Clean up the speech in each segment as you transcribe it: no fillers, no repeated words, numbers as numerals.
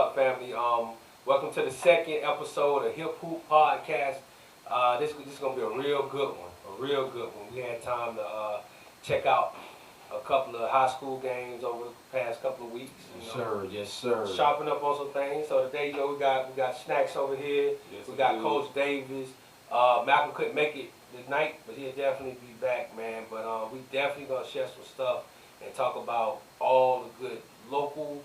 up, family? Welcome to the second episode of Hip Hoop Podcast. This is gonna be a real good one. A real good one. We had time to check out a couple of high school games over the past couple of weeks. Yes, sir. Yes, sir. Sharpen up on some things. So today, we got Snacks over here. Yes, we got Coach Davis. Malcolm couldn't make it tonight, but he'll definitely be back, man. But we definitely gonna share some stuff and talk about all the good local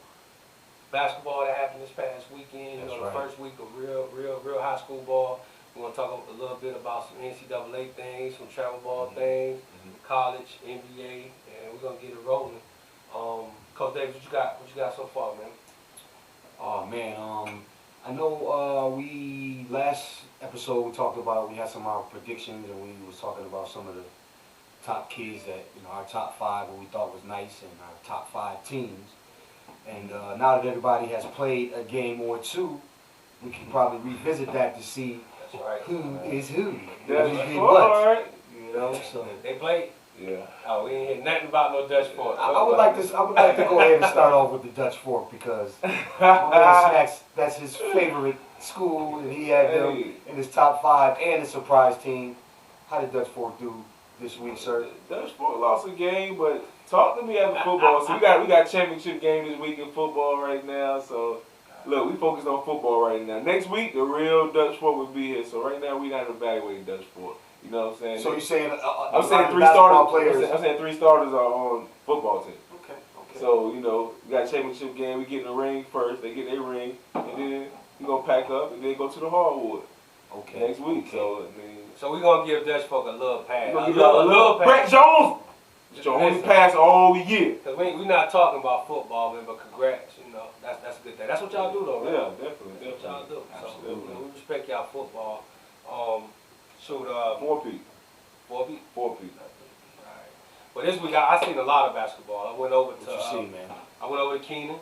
basketball that happened this past weekend. That's the right. first week of real high school ball. We're gonna talk a little bit about some NCAA things, some travel ball things, college, NBA, and we're gonna get it rolling. Coach Davis, what you got so far, man? Oh man, I know we last episode we talked about we had some of our predictions and we was talking about some of the top kids that our top five what we thought was nice and our top five teams. And now that everybody has played a game or two, we can probably revisit that to see That's right. who is who. That's Who's been all what, right. So They played. Yeah. Oh, we ain't hear nothing about no Dutch Fork. I would like to go ahead and start off with the Dutch Fork because Snacks, that's his favorite school, and he had them in his top five and a surprise team. How did Dutch Fork do this week, sir? Dutch Fork lost a game, but talk to me after football. So we got championship game this week in football right now. So look, we focused on football right now. Next week, the real Dutch Fork will be here. So right now, we not evaluating Dutch Fork. You know what I'm saying? So you're saying I'm saying three basketball starters. players. I'm saying three starters are on football team. Okay. So we got a championship game. We get in the ring first. They get their ring, and then we gonna pack up and then go to the hardwood next week. Okay. So I mean, So we're gonna give Dutch Fork a little pass. we gonna give y'all a little Brett Jones. It's your only pass all year. Cause we not talking about football, man, but congrats. That's a good thing. That's what y'all do, though, right? Yeah, definitely. That's what y'all do. Absolutely. So we respect y'all football. Shoot, 4 feet. 4 feet. 4 feet. Alright. But this week I seen a lot of basketball. I went over What to you see, man? I went over to Keenan.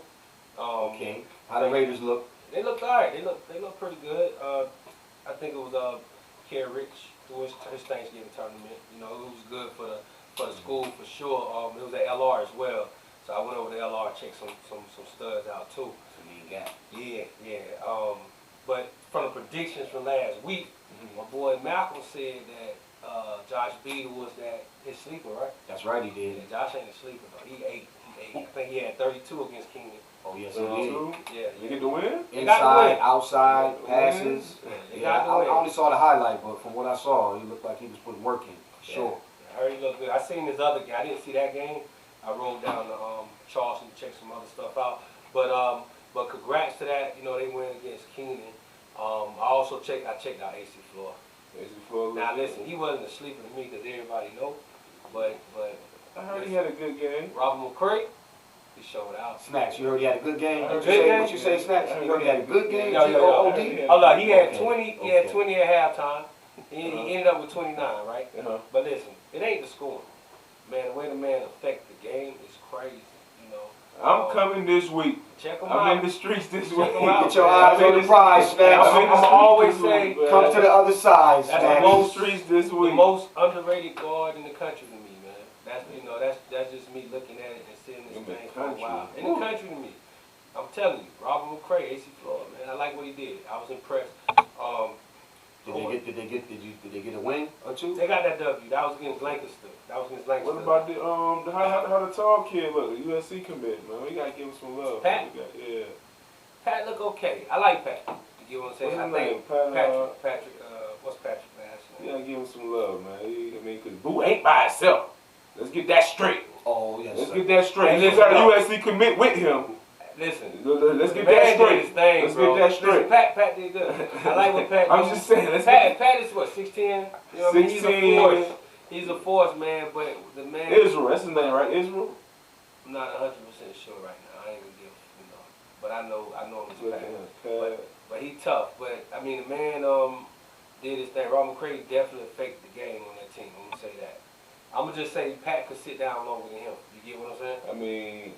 Okay. How the Raiders look? They looked alright. They look pretty good. I think it was Kerry Rich through his Thanksgiving tournament. It was good for the school for sure. It was at LR as well. So I went over to LR, checked some studs out too. Yeah. But from the predictions from last week, my boy Malcolm said that Josh Beadle was his sleeper, right? That's right, he Yeah, did. Josh ain't a sleeper though. He ate. I think he had 32 against Keenan. Oh yes, he So, did. Yeah. you get the win? They got the Inside, win. outside, passes. They Yeah, got the I win. only saw the highlight, but from what I saw, he looked like he was putting work in. For sure. I heard he looked good. I seen this other game. I didn't see that game. I rolled down to Charleston to check some other stuff out. But congrats to that. They win against Keenan. I checked out AC Floor. Now listen, he wasn't a sleeper to me because everybody know. But I heard he had a good game. Robert McCray, he showed out. Snacks, you heard he had a good game. Good What you say, Snacks? You heard he had a good game. Yeah. G-O-O-D? Hold on, he had Okay. 20. He had 20 at halftime. He ended up with 29, right? But listen, it ain't the scoring. Man, the way the man affect the game is crazy. I'm coming this week. Check him I'm out. in the streets this Check week. 'em out. Get your eyes on the prize, Snacks. I'm gonna always say, Come to the other side, That's I'm the in Snacks. the streets this the week. most underrated guard in the country to me, man. That's just me looking at it and seeing this In the thing for a country. while. In the country to me. I'm telling you, Robert McCray, AC Florida, man. I like what he did. I was impressed. Did they get a win or two? They got that W. That was against Lancaster. What about how the tall kid look? The USC commit, man. We gotta give him some love. Pat? Yeah. Pat look okay. I like Pat. You get what I'm saying? What's I his think name? Patrick. What's Patrick's last We name? gotta give him some love, man. Cause Boo ain't by himself. Let's get that straight. Oh yes. Let's sir. get that straight. Hey, You got a USC commit with him. Listen. Let's the get man that did straight. his thing, Let's bro. get that straight. Listen, Pat did good. I like what Pat I'm did. just saying. Let's get Pat is what, 6'10"? You know what I mean? He's a 16. force. He's a force, man, but the man, Israel. That's his name, right? Israel. I'm not 100% sure right now. I ain't gonna give, but I know him as Pat. But he tough. But I mean, the man did his thing. Robert McCray definitely affected the game on that team. I'm gonna say that. I'm gonna just say Pat could sit down longer than him. You get what I'm saying? I mean,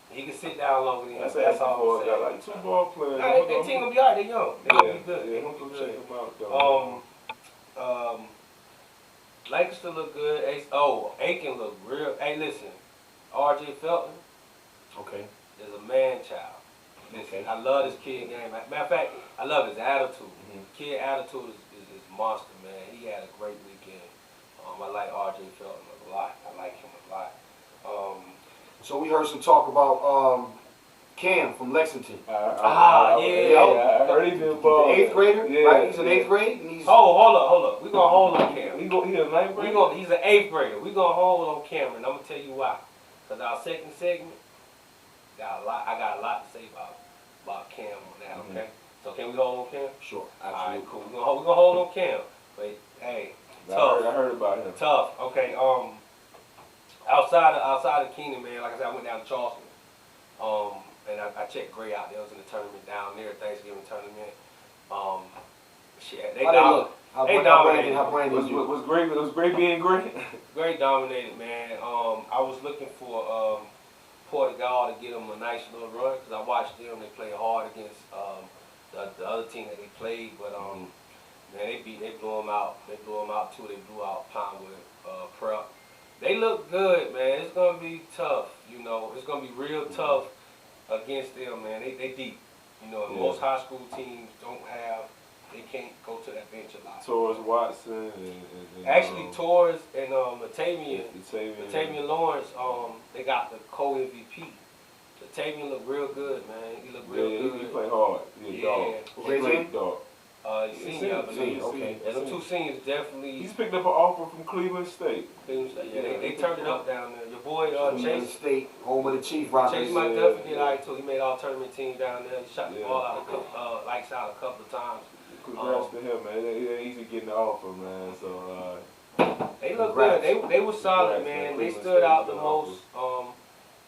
He can sit down longer than him. that's That's all I'm saying. got like 2 ball players. Nah, their team gonna be alright. They young. They gonna be good. They gonna be check good. them out, though. Lancaster look good. Aiken look real. Hey, listen, R.J. Felton Okay. is a man child. Listen, Okay. I love this kid game. Matter of fact, I love his attitude. Mhm. Kid attitude is monster, man. He had a great weekend. I like R.J. Felton a lot. I like him a lot. So we heard some talk about Cam from Lexington. Yeah. I heard he been balling. The 8th grader, Yeah, right? He's in yeah. 8th grade, and he's Hold up. We gonna hold on Cam. He a ninth We grader? he's an 8th grader. We gonna hold on Cameron. I'm gonna tell you why. Cause our second segment I got a lot to say about Cam on that. Mhm. Okay. So can we hold on Cam? sure, All absolutely. right, cool. We gonna hold on Cam. But hey, tough. I heard about him. Tough. Okay. Outside of Keenan, man. Like I said, I went down to Charleston. And I checked Gray out. They was in the tournament down there, Thanksgiving tournament. Shit, they How they look? They How dominated. Brandon do? Was great being great? Gray dominated, man. I was looking for Portugal to get them a nice little run because I watched them. They play hard against the other team that they played, but man, they blew them out. They blew them out too. They blew out Pinewood Prep. They look good, man. It's gonna be tough. You know, it's gonna be real tough against them, man. They deep. You know, and most high school teams they can't go to that bench a lot. Torres Watson and Actually, Torres and Latavian Lawrence, they got the co-MVP. Latavian look real good, man. He look real good. He play hard. He a dog. Great Great dog. Senior, I believe. Okay. And the two seniors definitely. He's picked up an offer from Cleveland State. Yeah, they turned it up down there. Your boy Chase State, home of the Chief Rockets. Chase Mike Duffy did all right too. He made all tournament team down there. He shot the Yeah. ball out lights out a couple of times. Congrats to him, man. It ain't easy getting the offer, man. So They look Congrats. good. They were solid, Congrats, man. man. They Cleveland stood State out the was most.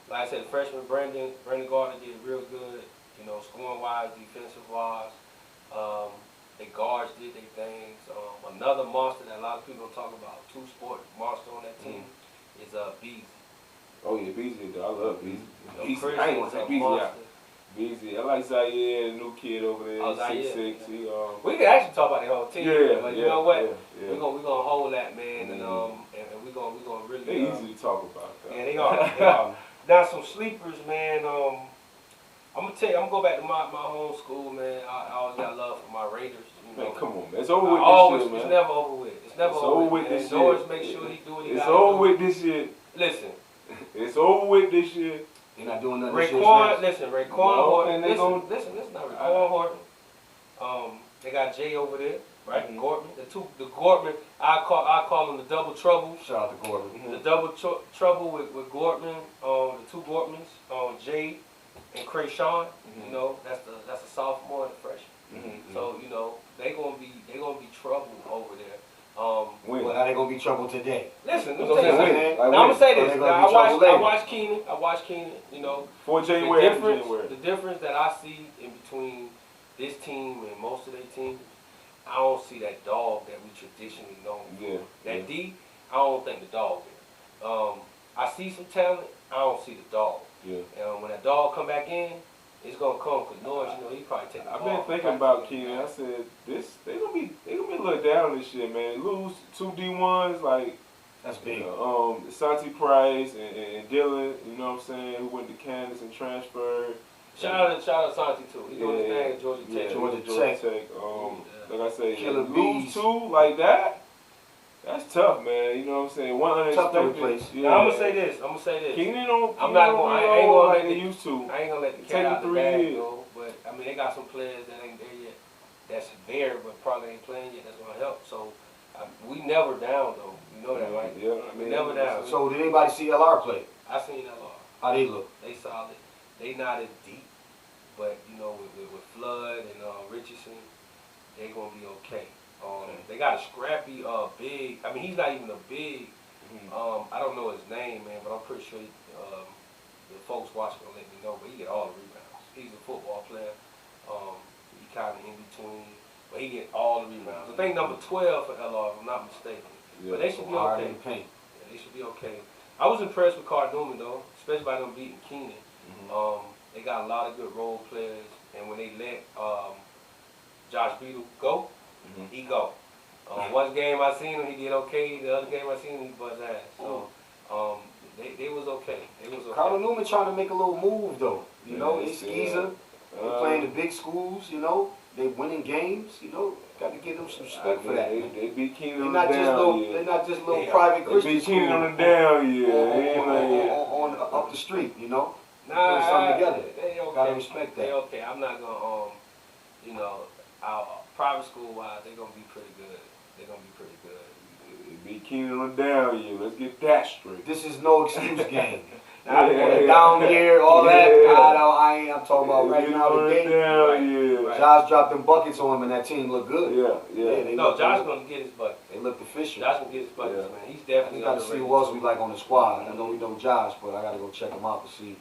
Like I said, freshman Brandon Gardner did real good. You know, scoring wise, defensive wise. The guards did their things. Another monster that a lot of people don't talk about, two-sport monster on that team, is Beasley. oh yeah, Beasley. I love Beasley. You know, Beasley. Chris I ain't gonna is say a Beasley. monster. Beasley. I like Zaire, the new kid over there. Oh, Zaire. 6'6". He We could actually talk about the whole team, but you know what? Yeah. We're gonna hold that, man, and we're gonna really. They easy to talk about. Though. Yeah, they are. Now some sleepers, man. I'm gonna tell you, I'm gonna go back to my home school, man. I always got love for my Raiders. You know, Man, come on, man. It's over with always, this year, it's man. never over with. It's never over with. this man. Norris year. make sure he do what he It's gotta over do. with this year. Listen, It's over with this year. They're not doing nothing this year. Raekwon Horton. and they Listen, not Raekwon Horton. They got Jay over there, right? Mhm. Gortman. The Gortman. I call them the double trouble. Shout out to Gordon. Mm-hmm. The double trouble with Gortman, the two Gortmans, Jay and Krayshawn. You know, that's a sophomore and a freshman. So you know they gonna be trouble over there. When? Well, how they gonna be trouble today? Listen, let me That's what tell you I'm something. saying. Now, I'm gonna say Or this. they Now, gonna be trouble I later. watched Keenan. You know, For the January, after difference, January. the difference that I see in between this team and most of their teams, I don't see that dog that we traditionally know. Yeah. That D, I don't think the dog there. I see some talent. I don't see the dog. Yeah. And when that dog come back in, it's gonna come because Norris, you know, he probably take the I've ball. been thinking about Keenan. I said they gonna be a little down this year, man. Lose two D1s like That's big. Santi Price and Dylan. You know what I'm saying? Who went to Kansas and transferred. Shout out to Santi too. He's doing his thing at Georgia Tech. Georgia Tech. Like I said, Killer lose bees. two like that. That's tough, man. You know what I'm saying? One Tough to unexpected. replace. Yeah. Now, I'm gonna say this. Keenan don't. I'm not gonna. I ain't gonna let they the, used to. I ain't gonna let the Take cat the out the 3 bag years. though. But I mean, they got some players that ain't there yet. That's there, but probably ain't playing yet. That's gonna help. So we never down though. You know that, right? Yeah. I We mean, never down. So did anybody see LR play? I seen that lot. How they look? They solid. They not as deep, but you know, with Flood and Richardson, they gonna be okay. They got a scrappy big. I mean, he's not even a big. I don't know his name, man, but I'm pretty sure the folks watching will let me know. But he get all the rebounds. He's a football player. He kind of in between, but he get all the rebounds. I think number 12 for LR, if I'm not mistaken. Yeah. But they should be Hard okay. in the paint. Yeah, they should be okay. I was impressed with Card Newman though, especially by them beating Keenan. They got a lot of good role players, and when they let Josh Beadle go, he go. One game I seen him, he did okay. The other game I seen him, he buzzed ass. So they was okay. They was okay. Carter Newman trying to make a little move though. You know, Yeah, he's yeah. They playing the big schools, you know. They winning games, you know. Got to give them some respect for that. They beat Keenan They're on not the just down little. year. They're not just little Yeah. private They Christian beat Keenan on schools the down year. They ain't like- on up the street, you know. Nah, Put something together. They okay. Gotta respect that. They okay. I'm not gonna you know, our private school wise, they're gonna be pretty good. They're gonna be pretty good. They beat Keenan on the down year. Let's get that straight. This is no excuse game. Nah, The down year, all that. I'm talking about right now on the today. down year. Right. Josh dropped them buckets on him, and that team looked good. Yeah. They No, looked Josh good. gonna get his bucket. They looked official. Josh gonna get his buckets, Yeah. man. He's I definitely just got to see underrated. who else we like on the squad. I know we know Josh, but I got to go check them out to see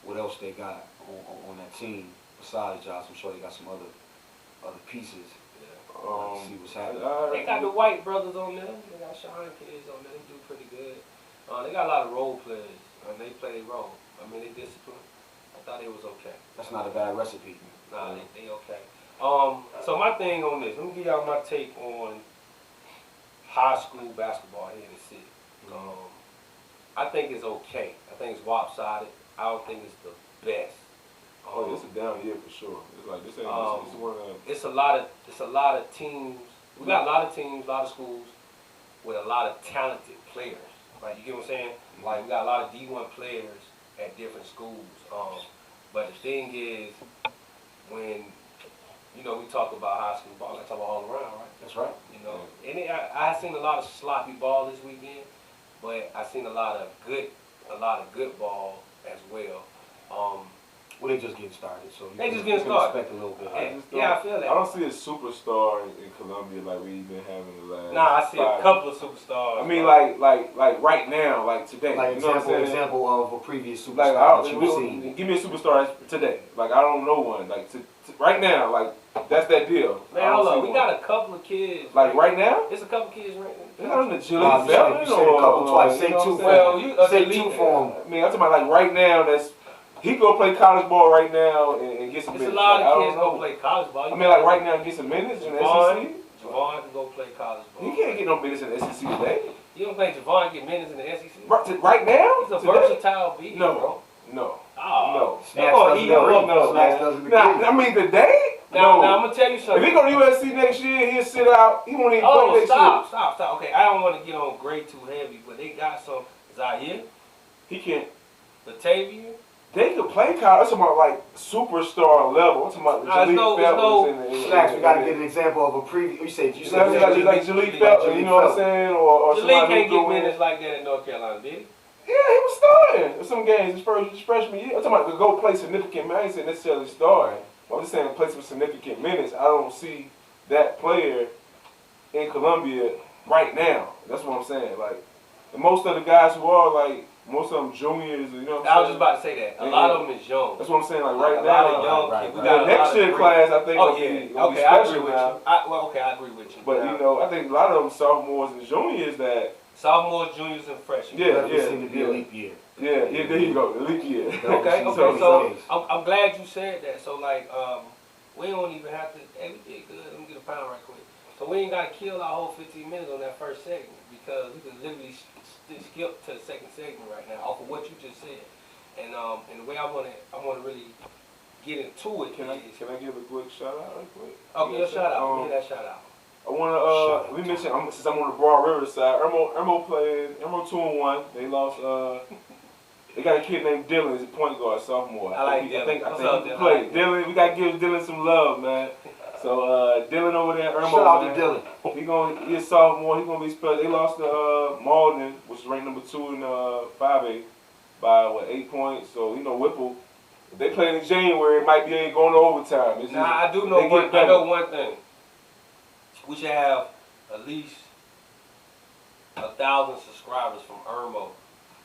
what else they got on that team besides Josh. I'm sure they got some other pieces. See what's happening. They got the White brothers on there. They got Sean kids on there. They do pretty good. They got a lot of role players. They play their role. I mean, they disciplined. I thought it was okay. That's not a bad recipe. Nah, they okay. So my thing on this, let me give y'all my take on high school basketball here in the city. I think it's okay. I think it's lopsided. I don't think it's the best. Oh, it's a down year for sure. It's like this ain't this one of It's a lot of teams. We got a lot of teams, a lot of schools with a lot of talented players. Like, you get what I'm saying? Like, we got a lot of D1 players at different schools. But the thing is, when you know we talk about high school ball, I talk about all around, right? That's right. You know, and I seen a lot of sloppy ball this weekend, but I seen a lot of good ball as well. Well, they just getting started, so They you just can getting started. expect a little bit. Yeah, I feel that. I don't see a superstar in Columbia like we've been having the last. Nah, I see a 5 couple of superstars. I mean, like right now, like today. Like you know what I'm saying? example of a previous Like, superstar that you've seen. give me a superstar today. Like, I don't know one. Like, right now, like, that's that deal. Man, hold up. We got a couple of kids. Like, right now? It's a couple of kids right They're now. not in the Nah, Jaleel you said Felton a couple twice. Say you know two what for I'm Well, saying? you Say elite. two for him. I mean, I'm talking about, like, right now, he go play college ball right now and get some It's a minutes. lot Like, I of don't kids know. gonna play college ball. I mean, like, right now, get some minutes in the SEC? Javon can go play college ball. He can't get no minutes in the SEC today. You don't think Javon get minutes in the SEC? Right now? He's a Today? versatile beat, No. bro. No. Oh, Snacks gonna doesn't eat him agree. up, No, Snacks man. doesn't Nah, agree. I mean, today? Now, No. I'm gonna tell you If something. he go to USC next year, he'll sit out. He won't even play Oh, next stop. Okay, I don't want to get on grade too heavy, but they got some Zaire, year. He can't. Latavia. They could play college. I'm talking about like superstar level. I'm talking about Nah, it's no- Jaleel Felton it's in the Snacks, we got to get an example of a previous. You said like Jaleel Felton, you know what I'm saying? Or Jaleel somebody can't who get go minutes in. like that in North Carolina, did he? Yeah, he was starting in some games his freshman year. I'm talking about to go play significant minutes. I ain't saying necessarily start. I'm just saying play some significant minutes. I don't see that player in Columbia right now. That's what I'm saying. Like, and most of the guys who are like, most of them juniors, you know what I'm saying? I was just about to say that. A lot of them is young. That's what I'm saying. Like A right lot now, of young right, kids. We right. got the a next lot year of class, I think, Oh will yeah. be Okay, I agree special with now. you. I agree with you. But you know, I think a lot of them sophomores and juniors that Sophomores, juniors, and freshmen. Yeah. It seemed to be a leap year. yeah, there you go, the leap year. Okay, So- so I'm glad you said that. So like, we don't even have to. Hey, we did good. Let me get a pound right quick. So we ain't got to kill our whole 15 minutes on that first segment because we can literally skip to the second segment right now off of what you just said. And the way I wanna really get into it. Can I give a quick shout out real quick? Okay, your shout out. Give that shout out. I wanna we mentioned since I'm on the Broad River side, Irmo played 2-1. They lost they got a kid named Dylan, he's a point guard, sophomore. I like I Dylan. think What's he up, can Dylan? play. I like Dylan, we gotta give Dylan some love, man. So Dylan over there, Irmo. Shout out man. to Dylan. He's a sophomore. He's gonna be special. They lost to Malden, which is ranked number 2 in 5A, by 8 points. So you know Whipple. If they play in January, it might be going to overtime. It's just, Now I do they know get one. I better. know one thing. We should have at least 1,000 subscribers from Irmo.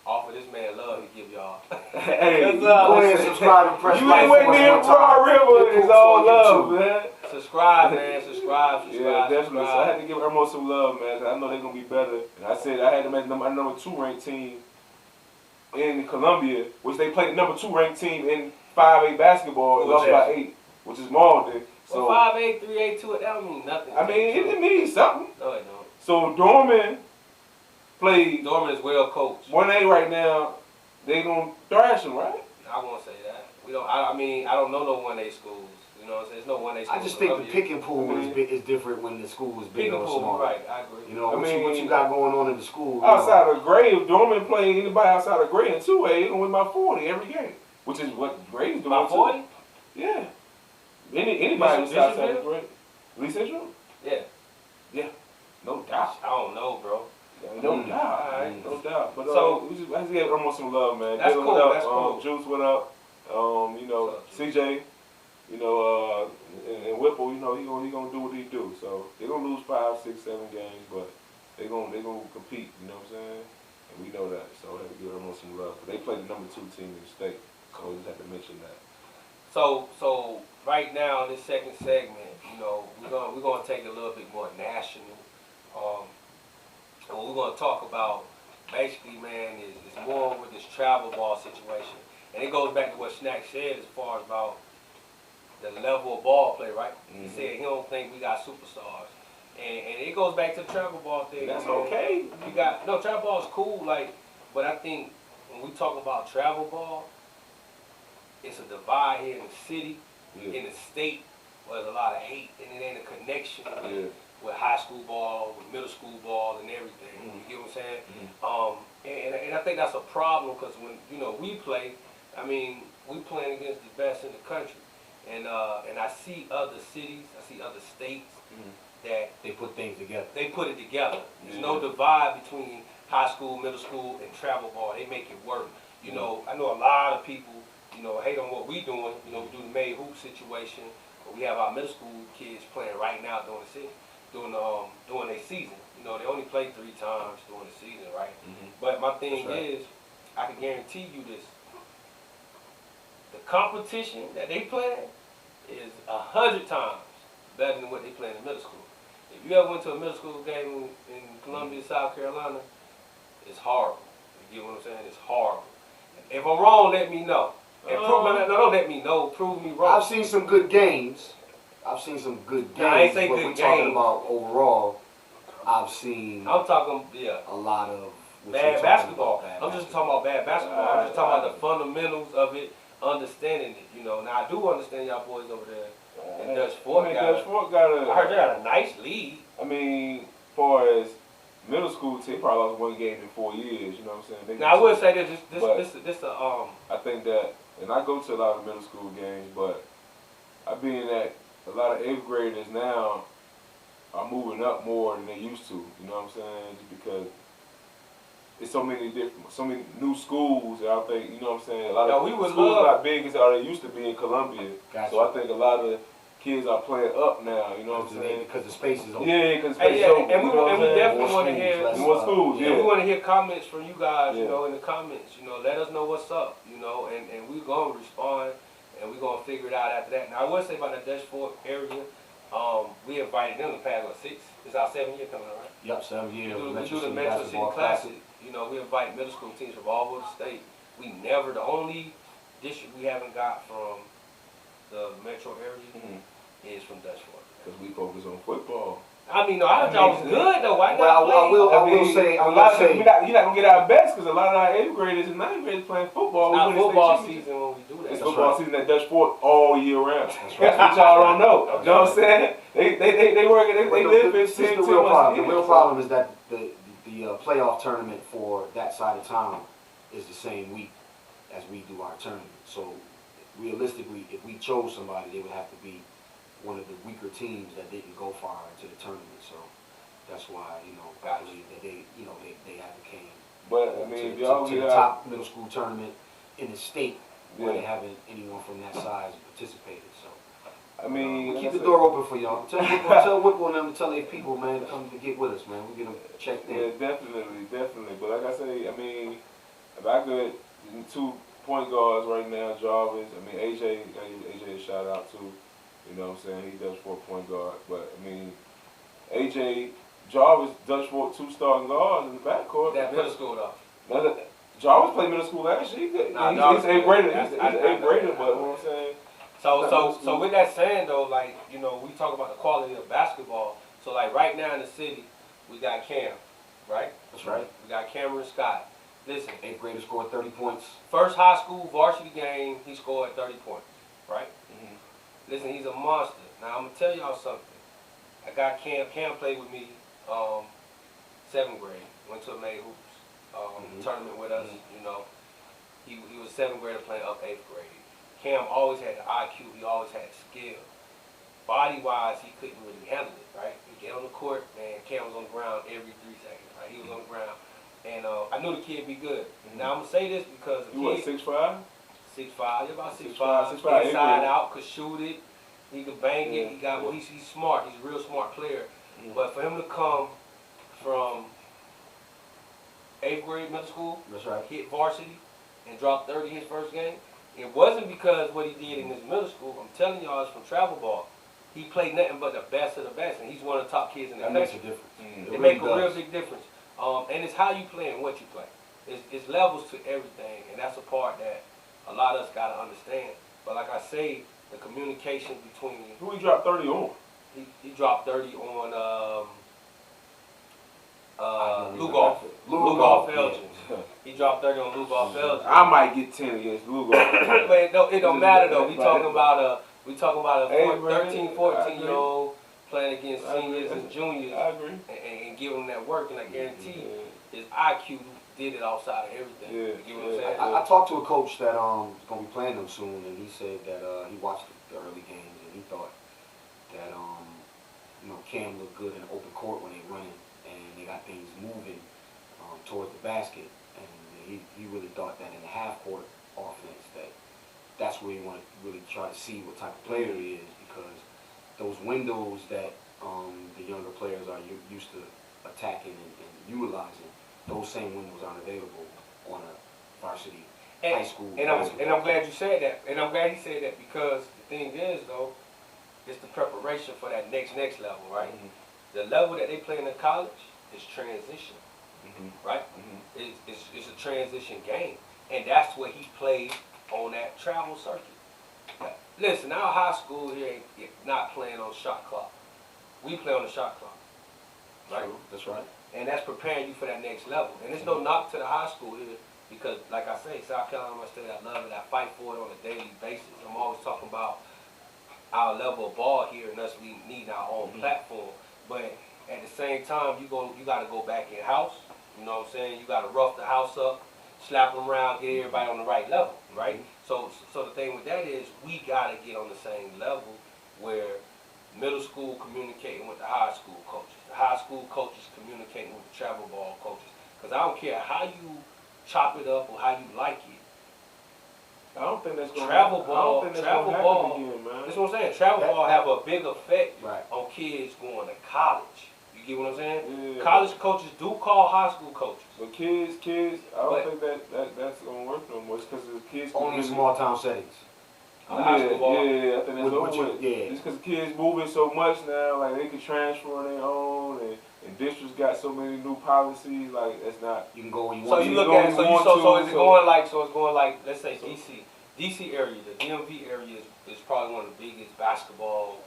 Off of this man love he give y'all. Hey, That's, Go ahead and subscribe and press you like ain't for went us near one Broad time. River. Get It's all proof on love, YouTube. man. Subscribe, man. Subscribe. Yeah, definitely. So I Subscribe. had to give Irmo some love, man. 'Cause I know they're gonna be better. And I said I had them as my number 2 ranked team in Columbia, which they played the number 2 ranked team in 5A basketball and Which lost is? by 8, which is Malden. So So 5'8", 3'8", 2, that don't mean nothing. I mean, it means something. No, it don't. So Dorman played Dorman is well coached. 1A right now. They gonna thrash him, right? I won't say that. We don't. I mean, I don't know no 1A schools. You know what I'm saying? There's no 1A schools. I just think the in pick and pool I mean, is different when the school is pick bigger and or pull. smaller. Right, I agree. You know, I what you mean, got going on in the school. outside of Gray, if Dorman play anybody outside of Gray in 2A, they gonna win by 40 every game, which is what Gray's doing. By 40? Yeah. Anybody Bishop- outside of Bishopville? Gray. Lee Central? Yeah. No doubt. I don't know, bro. No doubt. Alright. No doubt. But So- we just have to give almost some love, man. That's Dylan, cool, what up? that's cool. Juice, what up? You know, What's up, CJ, you know, and Whipple, you know, he gonna do what he do. So they're gonna lose 5, 6, 7 games, but they gonna compete. You know what I'm saying? And we know that. So we have to give them some love. They play the number 2 team in the state. So we just have to mention that. So right now in this second segment, you know, we're gonna take it a little bit more national. And what we're gonna talk about basically, man, is more with this travel ball situation. And it goes back to what Snack said as far as about the level of ball play, right? He said he don't think we got superstars. And it goes back to the travel ball thing. That's man. okay. You got travel ball is cool, like, but I think when we talk about travel ball, it's a divide here in the city, Yeah. in the state, where there's a lot of hate and it ain't a connection Yeah. with high school ball, with middle school ball, and everything. You get what I'm saying? And I think that's a problem because when we play, I mean, we playing against the best in the country, and I see other cities, I see other states that They put things together. they put it together. There's Yeah. no divide between high school, middle school, and travel ball. They make it work. You know, I know a lot of people, hate on what we doing. We do the May Hoop situation, but we have our middle school kids playing right now during their season. They only play 3 times during the season, right? But my thing That's right. is, I can guarantee you this: the competition that they play is 100 times better than what they play in middle school. If you ever went to a middle school game in Columbia, South Carolina, it's horrible. You get what I'm saying? It's horrible. If I'm wrong, let me know. And don't let me know. Prove me wrong. I've seen some good games. I've seen some good games. Nah, I ain't say but good we're talking games. about overall. I've seen I'm talking, a lot of what you're bad talking basketball. about, bad I'm just basketball. talking about bad basketball. I'm just talking about the fundamentals of it, understanding it. Now I do understand y'all boys over there. And Dutch Fork Dutch Fork got a. I heard they got a nice lead. I mean, as far as middle school team, probably lost 1 game in 4 years. You know what I'm saying? They Now I would say this I think that, and I go to a lot of middle school games, but I being that a lot of 8th graders now are moving up more than they used to. You know what I'm saying? Just because it's so many new schools. That I think, you know what I'm saying. A lot of schools not big as they used to be in Columbia. Gotcha. So I think a lot of kids are playing up now. You know what I'm saying? Because the space is open. Yeah, because Hey, yeah, and we definitely More want to schools, hear. less, More schools, Yeah, yeah. we want to hear comments from you guys, Yeah. in the comments. Let us know what's up, and we're going to respond, and we're going to figure it out after that. Now, I will say about the Dutch Fork area, we invited them to pass, 6? It's our 7th year coming up, right? Yep, 7 years. We do the Metro City Classic. We invite middle school teams from all over the state. The only district we haven't got from the metro area is from Dutch Fork. Because we focus on football. I mean, no, I thought it was good though. Why not? Well, I will say, you're not gonna get our best because a lot of our 8th graders and 9th graders playing football. It's not We win the football state championship. season when we do that. It's That's football right. season at Dutch Fork all year round. That's That's right. what y'all don't know. Okay. You know what I'm saying? They work. They live in This is 10 the real problem. The months. real problem is that the playoff tournament for that side of town is the same week as we do our tournament. So realistically, if we chose somebody, they would have to be one of the weaker teams that didn't go far into the tournament. So that's why I believe that they haven't came But I mean, if to y'all the get out, top middle school tournament in the state where they Yeah. haven't anyone from that size participated. So. I mean, We'll like keep I the said, door open for y'all. Tell Whipple and them to tell their people, man, to come to get with us, man. We get them checked Yeah, in. definitely. But like I say, I mean, if I could, 2 point guards right now, Jarvis. I mean, AJ a shout out to. You know what I'm saying? He does 4 point guard. But I mean, AJ Jarvis does 2 starting guards in the backcourt. That middle school though. Jarvis played middle school last year. He's Jarvis 8th grader. good. He's an I 8th know. grader. But you know what I'm saying? So with that saying though, like, we talk about the quality of basketball. So like right now in the city, we got Cam, right? That's right. We got Cameron Scott. Listen, 8th grader scored 30 points. first high school varsity game, he scored 30 points, right? Listen, he's a monster. Now, I'm going to tell y'all something. I got Cam. Cam played with me 7th grade. Went to a May Hoops tournament with us, you know. He was 7th grader playing up 8th grade. Cam always had the IQ. He always had skill. Body-wise, he couldn't really handle it, right? He'd get on the court, man, Cam was on the ground every 3 seconds, right? He was on the ground. And I knew the kid would be good. Now, I'm going to say this because You what, 6'5"? 6'5", about 6'5", 6'5", inside out, could shoot it, he could bang it, he got, well, he's smart, he's a real smart player. But for him to come from 8th grade middle school, That's right. hit varsity, and drop 30 his first game, it wasn't because what he did in his middle school. I'm telling y'all, it's from travel ball. He played nothing but the best of the best, and he's one of the top kids in the That country. makes a difference. It makes a real big difference. And it's how you play and what you play. It's levels to everything, and that's a part that a lot of us got to understand. But like I say, the communication between... Who he dropped 30 on? He dropped 30 on Lugoff. Lugoff Elgin. He dropped 30 on Lugoff Elgin. I might get 10 against Lugoff. But it don't matter though. We talking about a 13, 14 year old playing against seniors and juniors. I agree. And giving them that work, and I guarantee his IQ did it outside of everything. Yeah, You get what I'm saying? I talked to a coach that is going to be playing them soon, and he said that he watched the early games, and he thought that Cam looked good in the open court when they running, and they got things moving towards the basket, and he really thought that in the half-court offense that's where you want to really try to see what type of player he is, because those windows that the younger players are used to attacking and utilizing, those same windows aren't available on a varsity high school. And I'm glad you said that. And I'm glad he said that, because the thing is, though, it's the preparation for that next level, right? The level that they play in the college is transition, right? It's a transition game. And that's what he played on that travel circuit. Listen, our high school here ain't not playing on shot clock. We play on the shot clock, right? True. That's right. And that's preparing you for that next level. And there's no knock to the high school here, because, like I say, South Carolina State, I love it. I fight for it on a daily basis. I'm always talking about our level of ball here and us needing our own platform. But at the same time, you got to go back in house. You know what I'm saying? You got to rough the house up, slap them around, get everybody on the right level, right? So the thing with that is, we got to get on the same level where middle school communicating with the high school coaches, the high school coaches communicating with the travel ball coaches. Because I don't care how you chop it up or how you like it. I don't think that's going to Travel ball, again, man. that's what I'm saying. Travel ball have a big effect Right. on kids going to college. You get what I'm saying? Yeah. College coaches do call high school coaches. But kids, I don't think that's going to work no more. It's because the kids... Only in small town settings. Yeah, High school ball. I think that's over with. Yeah. It's because kids moving so much now, like they can transfer on their own, and districts got so many new policies, like that's not... You can go when you So want you to. look at it, so it's going like, let's say DC area, the DMV area is probably one of the biggest basketball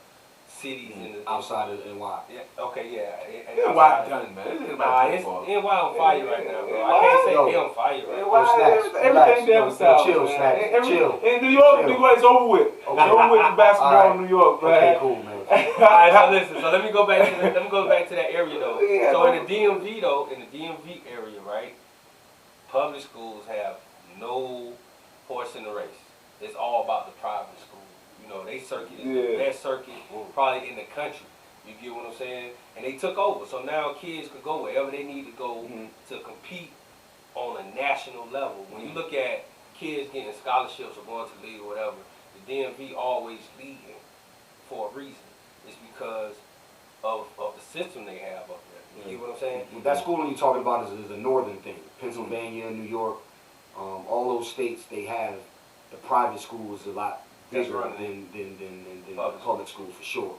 cities in the... Outside of NY. Yeah, okay, yeah. It's wide done, man. It's Nah, about it's football. NY on fire right now, bro. I NY? can't say Yo. they on fire right now. Everything down south. Chill, man. Snacks. Chill. In New York, it's over with. It's over with the basketball in New York, man. Okay, cool, man. Alright, so listen. So let me go back to that area though. So in the DMV area, right? Public schools have no horse in the race. It's all about the private school. You know, they circuit is the best circuit probably in the country. You get what I'm saying? And they took over. So now kids could go wherever they need to go to compete on a national level. When you look at kids getting scholarships or going to the league or whatever, the DMV always leading for a reason. It's because of the system they have up there. You get what I'm saying? That schooling you're talking about is a northern thing. Pennsylvania, New York, all those states, they have the private schools a lot bigger than public schools for sure.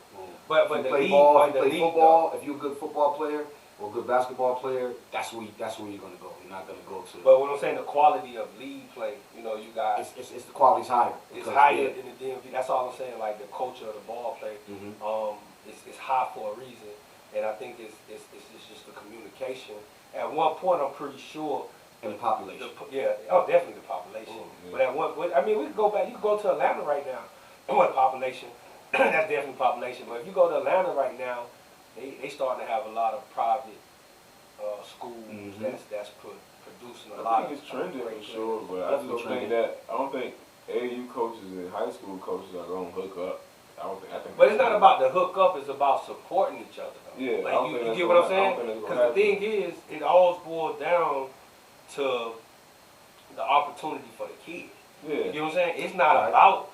But if you the play league, ball, if but you the play league, football, if you're a good football player or a good basketball player, that's where you're gonna go. You're not gonna go to. But what I'm saying, the quality of league play, you know, you got it's the quality's higher. it's higher in the DMV. That's all I'm saying. Like the culture of the ball play, it's high for a reason, and I think it's just the communication. At one point, I'm pretty sure And the population. Definitely the population. Yeah. But at one, I mean, we could go back. You could go to Atlanta right now. What population? That's definitely population. But if you go to Atlanta right now, they starting to have a lot of private schools that's producing a lot I think of it's trending great for sure, but I just Definitely don't think that. I don't think AAU coaches and high school coaches are gonna hook up. I think. But it's not about the hook up, it's about supporting each other. Though. Yeah, I like don't you think that's get what I'm gonna- I don't saying? think that's Because gonna the thing is, it always boils down to the opportunity for the kid. Yeah. You get what I'm saying? It's not Right. about,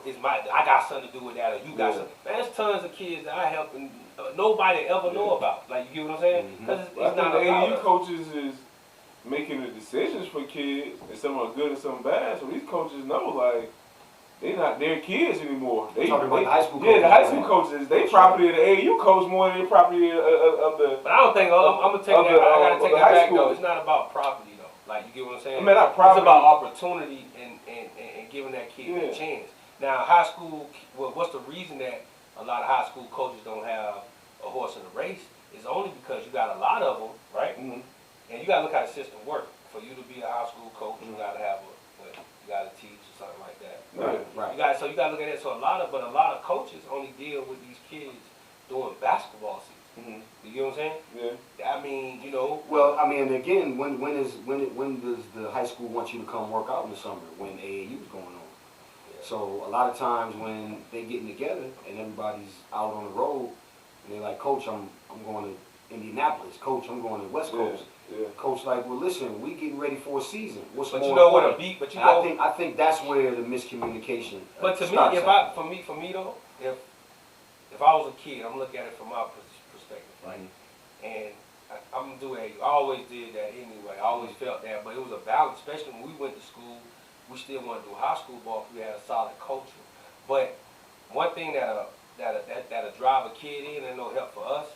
I got something to do with that, or you got Yeah. something. Man, there's tons of kids that I help and nobody ever know about. Like, you get what I'm saying? Because I it's think not the about AAU us. coaches is making the decisions for kids, and some are good and some bad. So these coaches know, like, they're not their kids anymore. They Talking about the high school Yeah, the coaches, high school right. coaches. They property of the AAU coach more than they property of the. But I don't think, I'm going to take Of that, the, I got of to take the that high back school. though. It's not about property though. Like, you get what I'm saying? I mean, not It's property. about opportunity and giving that kid Yeah. a chance. Now, high school, what's the reason that a lot of high school coaches don't have a horse in the race? Is only because you got a lot of them, right? Mhm. And you got to look how the system works. For you to be a high school coach, you got to have you got to teach or something like that. Right. So you got to look at it. So a lot of coaches only deal with these kids during basketball season. You get what I'm saying? Yeah. I mean, Well, I mean, again, when does the high school want you to come work out in the summer when AAU is going on? So a lot of times when they getting together and everybody's out on the road, and they're like, Coach, I'm going to Indianapolis. Coach, I'm going to West Coast. Yeah. Coach, like, well, listen, we getting ready for a season. What's But more you know what a important? beat. But you And know. I think that's where the miscommunication. But to starts me, at. for me though, if I was a kid, I'm looking at it from my perspective, right? And I'm gonna do that. I always did that anyway. I always felt that, but it was a balance, especially when we went to school. We still wanted to do high school ball if we had a solid culture. But one thing that'll drive a kid in and no help for us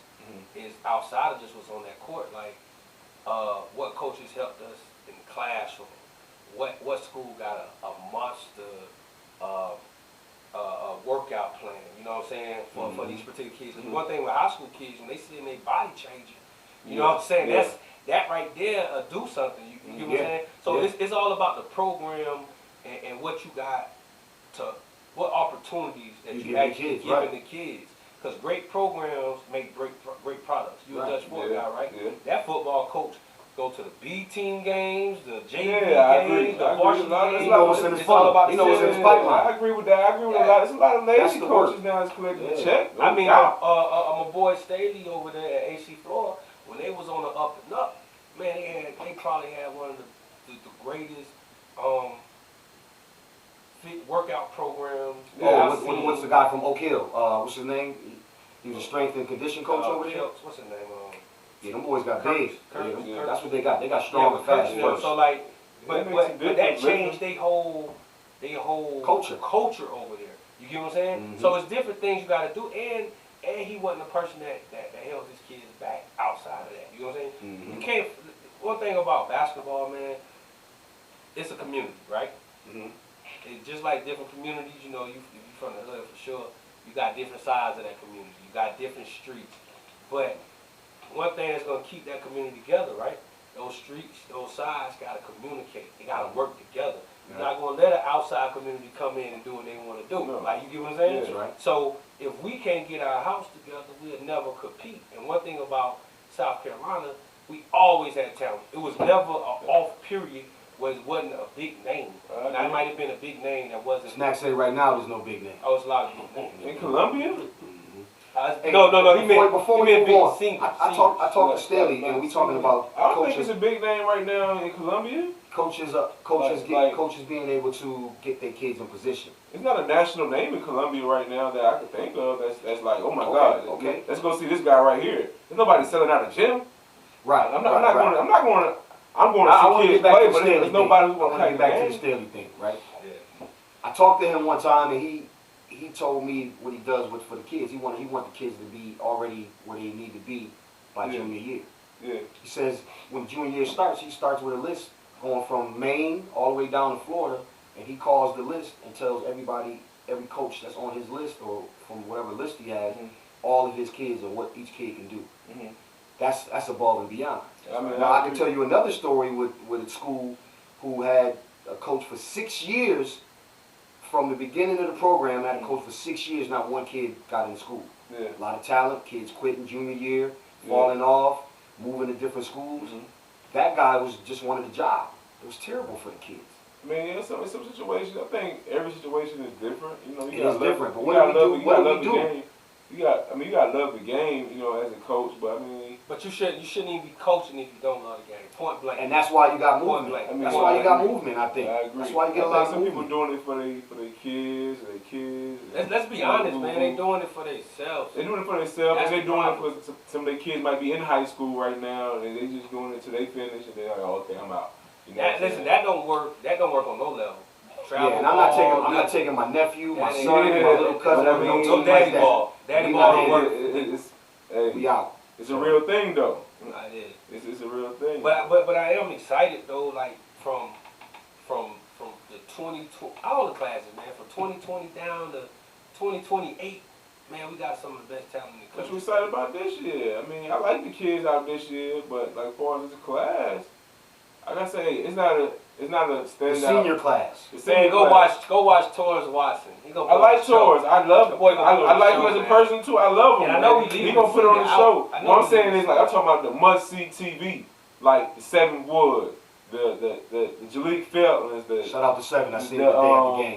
is outside of just what's on that court. Like, what coaches helped us in the classroom? What school got a monster workout plan? You know what I'm saying for these particular kids. One thing with high school kids, when they see their body changing, you know what I'm saying? Yeah. That right there do something. You get what I'm saying? So it's all about the program and what you got what opportunities that you actually giving the kids. Because great programs make great products. You a Dutch sport guy, right? Yeah. That football coach go to the B team games, the JV I agree. games, the I agree. varsity There's games. a lot of- It's all about He knows the in his system. pipeline. I agree with that. I agree with a lot. There's a lot of That's lazy the coaches work. now that's collecting the Yeah. check. I mean, Yeah. my boy Staley over there at AC Florida, when they was on the up and up, man, they probably had one of the greatest fit workout programs. Yeah, I've seen. What's the guy from Oak Hill? What's his name? He was a strength and condition coach over there. What's his name? Yeah, them boys got Curtis. big. Curtis. Yeah, that's what they got. They got strong and fast you know, first. so like, That but makes a that difference, changed their whole culture over there. You get what I'm saying? So it's different things you got to do, and he wasn't a person that held his kids back outside of that. You know what I'm saying? You can't. One thing about basketball, man, it's a community, right? It's just like different communities. You know, if you from the hood for sure, you got different sides of that community. You got different streets, but one thing that's gonna keep that community together, right? Those streets, those sides gotta communicate. They gotta work together. You're not gonna let an outside community come in and do what they wanna do. No. Like, you get what I'm saying? Yeah, right. So if we can't get our house together, we'll never compete. And one thing about South Carolina, we always had talent. It was never an off period where it wasn't a big name. Now, it might have been a big name that wasn't. Snack say right now there's no big name. Oh, it's a lot of big names. In Columbia? Hey, No. He meant before he we meant move on, big singles. I talked to Staley and we talking about I don't think coaches. it's a big name right now in Columbia. Coaches being able to get their kids in position. It's not a national name in Columbia right now that I can think of. That's like, oh my Okay, God, okay. let's go see this guy right here. There's nobody selling out a gym. Right. I'm going to I want see to kids get back play, to the but Staley there's thing. nobody I who's want going to to get back to the game. Staley thing, right? Yeah. I talked to him one time and he told me what he does for the kids. He want the kids to be already where they need to be by junior year. Yeah. He says when junior year starts, he starts with a list going from Maine all the way down to Florida, and he calls the list and tells everybody, every coach that's on his list or from whatever list he has, all of his kids and what each kid can do. that's above and beyond. I mean, Now I can agree. tell you another story with a school who had a coach for 6 years. From the beginning of the program, I had a coach for 6 years. Not one kid got in school. Yeah. A lot of talent, kids quitting junior year, falling off, moving to different schools. Mhm. That guy was just wanted a job. It was terrible for the kids. I mean, in some situations, I think every situation is different. You know, It you gotta is love, different, but you what gotta do we love, do? you What gotta do we love the do? game. You gotta love the game. You know, as a coach. But I mean, But you shouldn't even be coaching if you don't love the game. Point blank. And that's why you got Point movement. blank. I mean, That's well, why you got agree. movement, I think. I agree. That's why you get a I lot think of some people movement. doing it for their kids, and their kids. Let's be honest, man. They doing it for themselves. They're doing it for themselves, That's and they're the doing problem. it for some of their kids might be in high school right now, and they just doing it till they finish, and they're like, oh, okay, I'm out. You know what I'm Listen, saying? that don't work. That don't work on no level. Travel Yeah, and I'm not ball, taking my nephew, my That ain't- son, yeah, my little cousin, but I no mean, team no like daddy that. ball. Daddy We ball not don't in work. Hey, We out. it's a real thing though. I did. It's a real thing. But I am excited though, like from the 2020 all the classes, man, from 2020 down to 2028, man, we got some of the best talent in the What country. you excited about this year? I mean, I like the kids out this year, but like far as the class, I gotta say it's not a The standout. senior class. The Man, senior go class. watch Torres Watson. He gonna I put like on the show. Torres. I love That him. boy gonna put on I the like show, him as a man. person too. I love him. And I know man. he He leaving gonna the put on the senior show. out. I know What I'm he saying leaving is the like I'm talking about the must see TV, like the Seven Wood, the Jalik Feltons, the Shout out to Seven. I seen him the day of the game.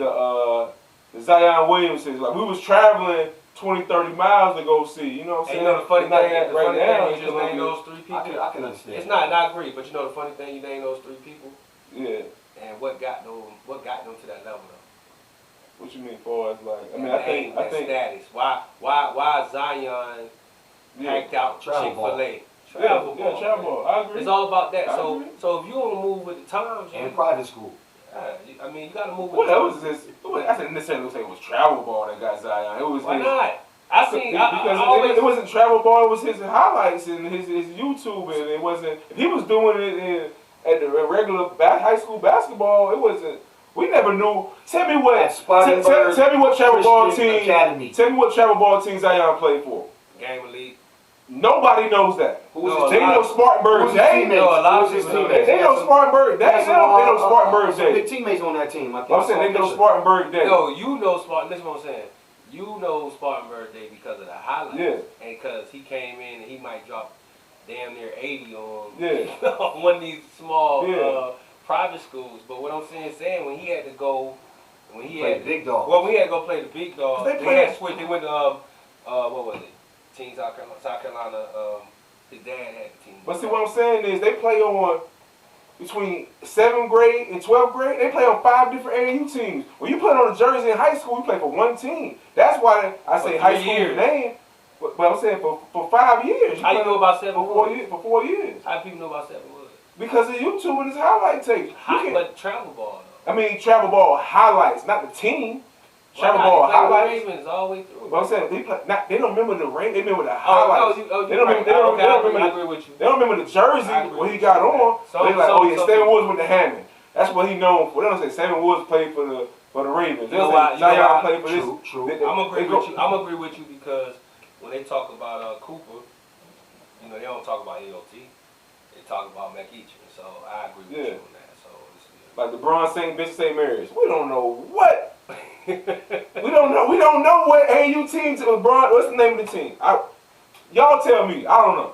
the Zion Williamson. Like we was traveling 20, 30 miles to go see. You know what I'm And saying? you know the funny It's not thing, that the right funny now. thing, It's you just a little named bit- those three people. I can understand. It's not, and I agree, but you know the funny thing, you named those three people, Yeah. and what got them to that level though? What you mean, far as like? I mean, That I name, think. that status. Why Zion Yeah. hacked out Travel Chick-fil-A? Yeah, ball, travel man. ball. I agree. It's all about that. I So agree. so if you don't move with the times, And private school. I mean you gotta move with Well, the that times. was just. I didn't necessarily say it was travel ball that got Zion. It was Why his. not? I seen Because I always it wasn't travel ball. It was his highlights and his YouTube, and it wasn't. If he was doing it at the regular high school basketball, it wasn't. We never knew. Tell me what. At Spartanburg Tell me what travel ball Christian team. Academy. Tell me what travel ball team Zion played for. Game Elite. Nobody knows that. Who was No, his They a lot know of- Spartanburg Who was his Day. teammates? No, a lot Who of was his people know teammates? They know Spartanburg Day. They know Spartanburg some big Day. teammates on that team. I think. I'm saying they know Spartanburg Day. No, you know Spartan. Listen what I'm saying. You know Spartanburg Day because of the highlights. Yeah. And because he came in and he might drop damn near 80 on Yeah. on one of these small Yeah. private schools. But what I'm saying when he had to go, when he Play had big dog. well, we had to go play the big dog. They They played- had switched. They went to what was it? Team South Carolina. His dad had the team. But see, what I'm saying is they play on between 7th grade and 12th grade. They play on 5 different AAU teams. When you play on a jersey in high school, you play for one team. That's why I say For high 3 school years. name. But I'm saying for 5 years. How you play know about Seven for 4 Woods? years? For 4 years. How do people know about Seven Woods? Because of YouTube and his highlight tapes. You Hot, can't- but travel ball though. I mean, travel ball highlights, not the team. Why Travel not? ball They play with highlights. Ravens all the way through. But I'm saying they don't remember the ring. They remember the Oh, highlights. you They don't right. remember- they don't- Okay, they don't I agree remember with you. They don't remember the jersey I agree what he with got you. on. Some- They like, some- oh yeah, some Seven people- Woods with the Hammond. That's what he known for. They don't say Seven Woods played for the Ravens. They You know don't why- say you know Zion why- played for this. True. I'm agree they with you. I'm agree with you because when they talk about Cooper, you know they don't talk about AOT. They talk about McEachern. So I agree with you Yeah. on that. So Like LeBron St. Bishop St. Mary's. We don't know what. We don't know what AU team to LeBron. What's the name of the team? Y'all tell me. I don't know.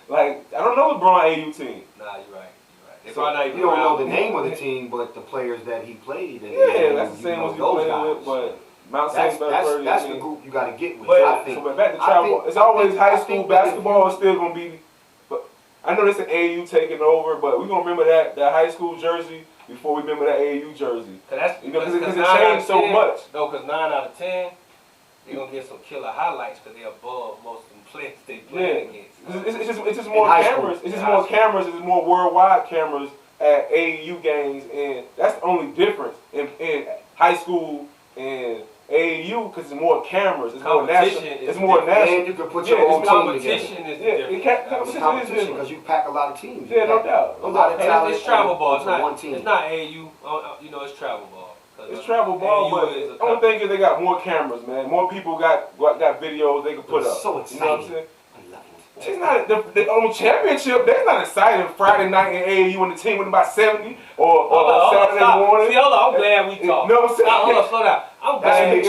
Like I don't know LeBron AU team. nah, you're right. You're right. They So, probably not even You don't know around. the name of the team, but the players that he played. And Yeah, that's the you same know ones you those played guys. with. But Mount That's St. Bernard. that's the group you got to get with. But I think. so back to I travel. think- It's always I high think school that if basketball you- is still gonna be. But I know this is AAU taking over, but we gonna remember that high school jersey before we remember that AAU jersey. Cause that's You know, because it 9 out of changed so 10 much. No, because 9 out of 10, they're gonna get some killer highlights because they're above most of them players they play against. 'Cause it's just more In high cameras. school. It's just In more high school. cameras. It's more worldwide cameras at AAU games, and that's the only difference in high school and AAU because it's more cameras. It's more national. Competition is It's more different. national. And you can put Yeah, your own it's team together. Competition is Yeah, it different. can't- It's competition is competition different. because you pack a lot of teams. Yeah, You no pack doubt. A lot of And talent. it's travel ball. It's into not. one team. It's not AAU. You know, it's travel ball. 'Cause, It's travel ball, AAU but is a the only thing is they got more cameras, man. More people got videos they can put It's up. so You know what I'm exciting. saying? I love it. It's not on championship. That's not exciting. Friday night in AAU when the team went about 70 or Saturday morning. See, hold on. I'm glad we talked. No, I'm saying. Hold on, slow down. I'm glad you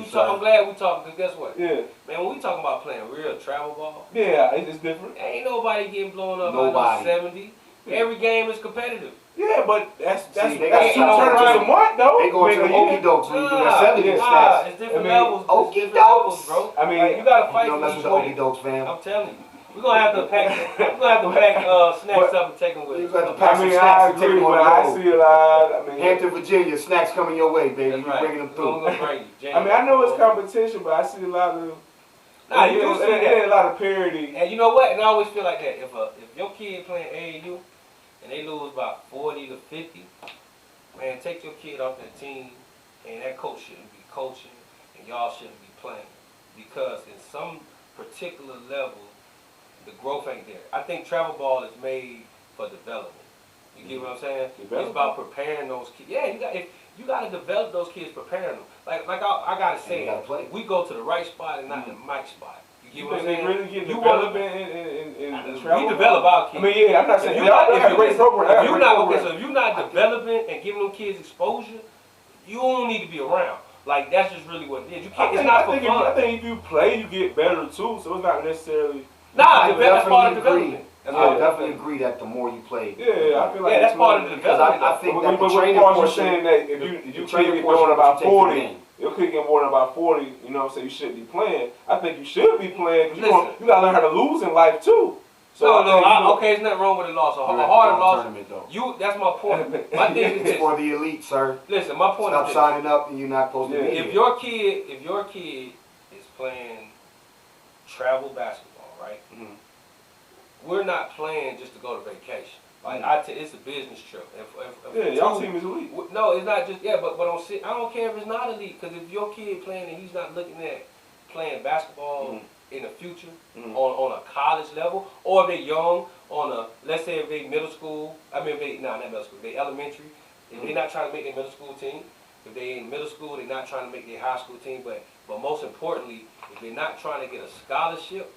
talk. I'm glad we talking because guess what? Yeah. Man, when we talking about playing real travel ball, Yeah, it's different. ain't nobody getting blown up by no 70. Every game is competitive. Yeah, but that's See, they two got tournaments a month though. They going to the okie dokes when you do that 70 stats. It's different levels. Okie Different levels, bro. I mean, Like, you gotta fight You don't for mess each with the win. okie dokes, fam. I'm telling you. We're gonna have to pack snacks up and take them with You us. got to pack some I snacks and take agree, them on but the I road. see a lot. I mean, Hampton, Virginia, snacks coming your way, baby. That's You right. bringing them through. We're gonna bring you. I mean, I know it's competition, but I see a lot of. Nah, you do see it that. ain't a lot of parity. And you know what? And I always feel like that. If your kid playing AAU and they lose about 40 to 50, man, take your kid off that team, and that coach shouldn't be coaching, and y'all shouldn't be playing. Because in some particular level, the growth ain't there. I think travel ball is made for development. You get what I'm saying? It's about preparing those kids. Yeah, you got to develop those kids, preparing them. Like I gotta say, we go to the right spot and not the mic spot. You get what I'm saying? They really get You development in travel. We develop our kids. I mean, yeah, I'm not saying If you got a great program. So if you're not developing and giving them kids exposure, you don't need to be around. Like that's just really what it is. You can't. It's not for fun. I think if you play, you get better too. So it's not necessarily. Nah, that's part of development. I definitely agree that the more you play, yeah, I feel like that's part of the development. I think that the but training you're portion, saying that if you can't get more than about 40, your kid get more than about 40, you know what I'm saying, you shouldn't be playing. I think you should be playing because you gotta learn how to lose in life too. So okay, there's nothing wrong with a loss. A harder loss. That's my point. My thing is this. For the elite, sir. Listen, my point Stop is signing up and you're not supposed to be if your kid is playing travel basketball, right? Mm-hmm. We're not playing just to go to vacation. Like it's a business trip. Y'all team is elite. No, it's not just but I don't care if it's not elite because if your kid playing and he's not looking at playing basketball in the future on a college level, or if they're young on a let's say if they middle school. I mean, not middle school. They elementary. If they're not trying to make their middle school team. If they in middle school, they're not trying to make their high school team. But most importantly, if they're not trying to get a scholarship,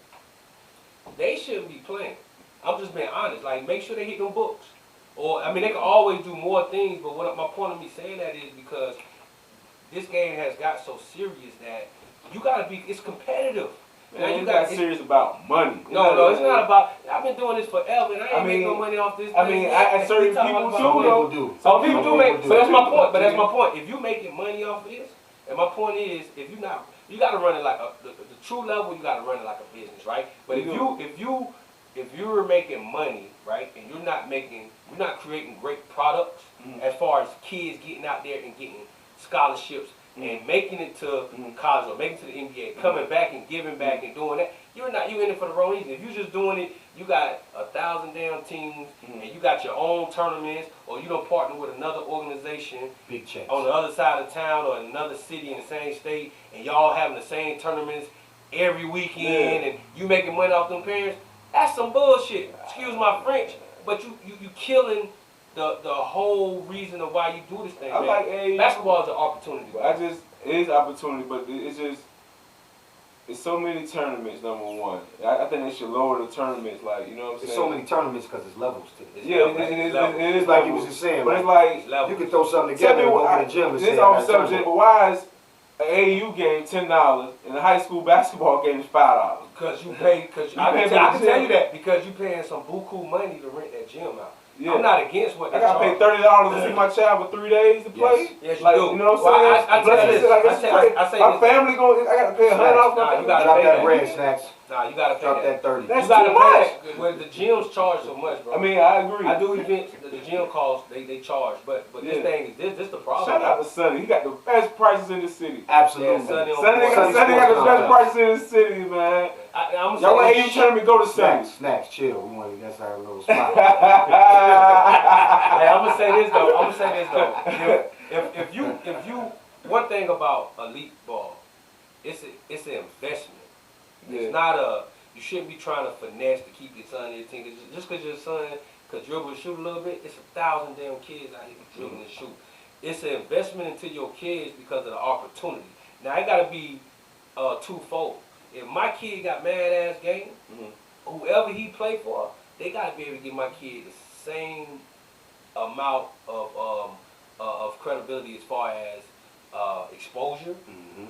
they shouldn't be playing. I'm just being honest. Like, make sure they hit them books. Or, I mean, they can always do more things, but my point of me saying that is because this game has got so serious that you got to be, it's competitive. Man, you got serious about money. No, it's not about, I've been doing this forever, and I ain't making no money off this thing. I mean, certain people do. Some people do make, so that's my point, but that's my point. If you making money off of this, and my point is, if you're not, you got to run it like the true level. You got to run it like a business, right? But if you're making money, right, and you're not creating great products as far as kids getting out there and getting scholarships and making it to college or making it to the NBA, coming back and giving back and doing that, you in it for the wrong reason. If you're just doing it, you got 1,000 damn teams and you got your own tournaments, or you don't partner with another organization big checks on the other side of town or another city in the same state, and y'all having the same tournaments every weekend, and you making money off them parents. That's some bullshit. Excuse my French, but you killing the whole reason of why you do this thing. I like AAU. Basketball is an opportunity. It is opportunity, but it's so many tournaments. Number one, I think they should lower the tournaments. Like, you know what I'm saying? There's so many tournaments because there's levels to it. It is like you was just saying. But it's like you can throw something together and go to the gym and say, this off subject, but why is an AAU game $10 and a high school basketball game is $5? Because you pay. I can tell you that because you paying some buku money to rent that gym out. Yeah. I'm not against what they I gotta pay $30 to see my child for 3 days to play. Yes, you like, do. You know what I'm saying? I say my family going. I gotta pay $100. Nah, you gotta pay that bread, Snacks. Nah, you gotta pay Drop that 30. That's you gotta too much. Pay that. The gyms charge so much, bro. I mean, I agree. I do events. The gym costs they charge, but this thing is this the problem. Shout out to Sonny. He got the best prices in the city. Absolutely. Yeah, Sonny got the best prices in the city, man. Y'all want AAU tournament? Go to Sonny. Snacks, chill. We want to get our little spot. Hey, I'm gonna say this though. If you one thing about elite ball, it's an investment. It's not you shouldn't be trying to finesse to keep your son in your team. Just because your son could dribble and shoot a little bit, it's 1,000 damn kids out here dribbling and shoot. It's an investment into your kids because of the opportunity. Now it gotta be twofold. if my kid got mad ass game, whoever he play for, they gotta be able to give my kid the same amount of credibility as far as exposure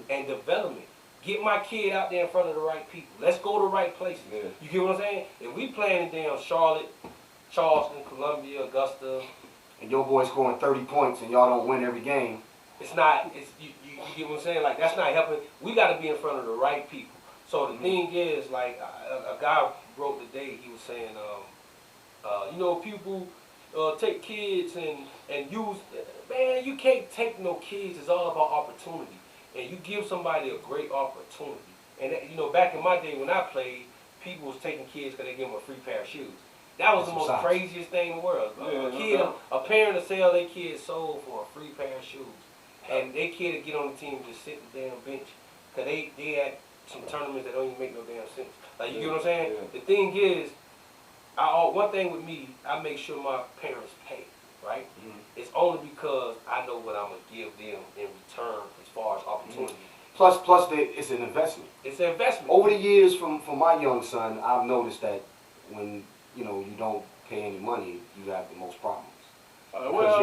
and development. Get my kid out there in front of the right people. Let's go to the right places. Yeah. You get what I'm saying? If we playing in damn Charlotte, Charleston, Columbia, Augusta, and your boy scoring 30 points and y'all don't win every game. it's not. It's you get what I'm saying? Like that's not helping. We got to be in front of the right people. So the thing is, like a guy wrote today. He was saying, you know, people take kids and use. Man, you can't take no kids. It's all about opportunity. And you give somebody a great opportunity. And you know, back in my day when I played, people was taking kids because they give them a free pair of shoes. That was the most craziest thing in the world. A parent to sell their kid's soul for a free pair of shoes, and their kid would get on the team and just sit on the damn bench because they had some tournaments that don't even make no damn sense. Like you get what I'm saying? Yeah. The thing is, one thing with me, I make sure my parents pay. Right? It's only because I know what I'm gonna give them in return as far as opportunity. Plus, it's an investment. It's an investment. Over the years, from my young son, I've noticed that when you don't pay any money, you have the most problems. Because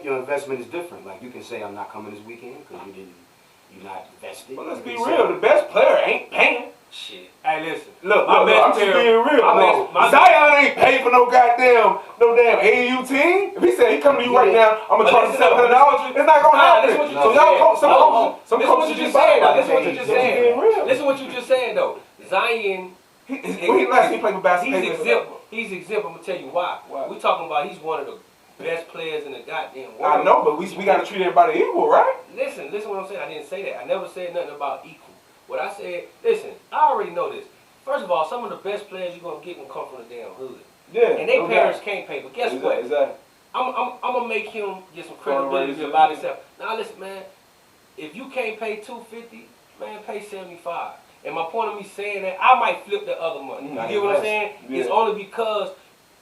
your investment is different. Like you can say, I'm not coming this weekend because you're not invested. But let's be real, the best player ain't paying. Shit. Hey, listen. Look, I'm just being real. Zion ain't paid for no damn AAU team. If he said he come to you right now, I'm gonna charge you $700. It's not gonna happen. So y'all, some coaches just say that. Listen what you just said. Listen what you just said though. Zion. He played for basketball. He's exempt. I'm gonna tell you why. We talking about he's one of the best players in the goddamn world. I know, but we gotta treat everybody equal, right? Listen what I'm saying. I didn't say that. I never said nothing about equal. What I said, listen, I already know this. First of all, some of the best players you're gonna get will come from the damn hood. Yeah. And their parents can't pay. But guess what? Exactly. I'm gonna make him get some credibility about himself. Now listen, man, if you can't pay $250, man, pay $75. And my point of me saying that, I might flip the other money. You get what I'm saying? Yeah. It's only because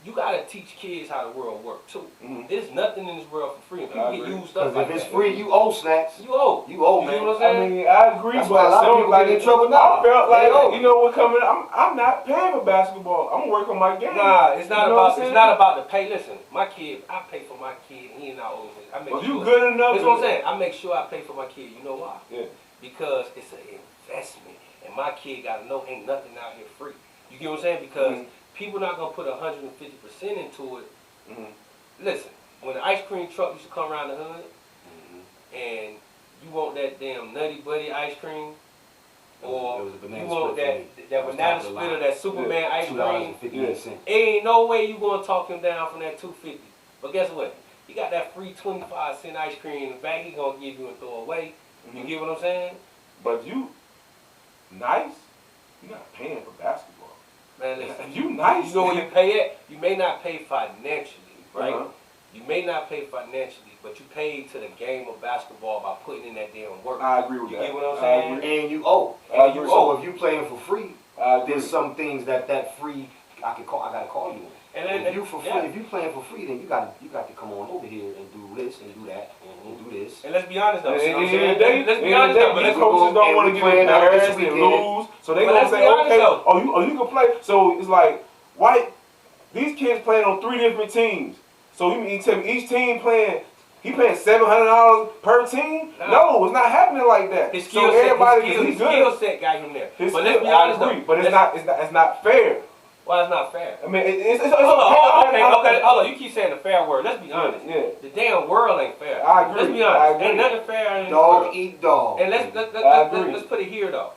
you gotta teach kids how the world works too. There's nothing in this world for free. People get used up like if it's that. free, you owe snacks. You owe. You owe, You man. get what I'm saying? I mean, I agree, That's but why a lot of people like, get in trouble now. I felt like, They you know what, coming, I'm not paying for basketball. I'm gonna work on my game. Nah, it's not You know about. It's not about the pay. Listen, my kid, I pay for my kid, and he not always. I make Well, sure. you good enough. That's what I'm saying. I make sure I pay for my kid. You know why? Yeah. Because it's an investment, and my kid gotta know ain't nothing out here free. You get what I'm saying? Because people not gonna put 150% into it. Listen, when the ice cream truck used to come around the hood, and you want that damn Nutty Buddy ice cream, or you want that banana split or that Superman ice cream, ain't no way you gonna talk him down from that $2.50. But guess what? You got that free 25-cent ice cream in the bag. He gonna give you and throw away. You get what I'm saying? But you nice. You're not paying for basketball. Man, listen, you nice. You know when you pay it, you may not pay financially, right? Uh-huh. You may not pay financially, but you pay to the game of basketball by putting in that damn work. I agree with you that. You get what I'm saying? And you owe. And you So owe. if you playing for free, there's some things that free I gotta call you on. And then, if you for free, if you playing for free, then you got to come on over here and do this and do that and do this. And let's be honest though. Let's be honest though. But these let's coaches don't want to get embarrassed and lose, so they gonna say, okay, you can play. So it's like, these kids playing on 3 different teams. So you mean tell me each team paying $700 per team? No, it's not happening like that. His skill set got him there. But let's be honest though. But it's not fair. Well, it's not fair. I mean, it's okay. Hold on. You keep saying the fair word. Let's be honest. Yeah. The damn world ain't fair. I agree. Let's be honest. Ain't nothing fair in this world. Dog eat dog. And let's put it here though.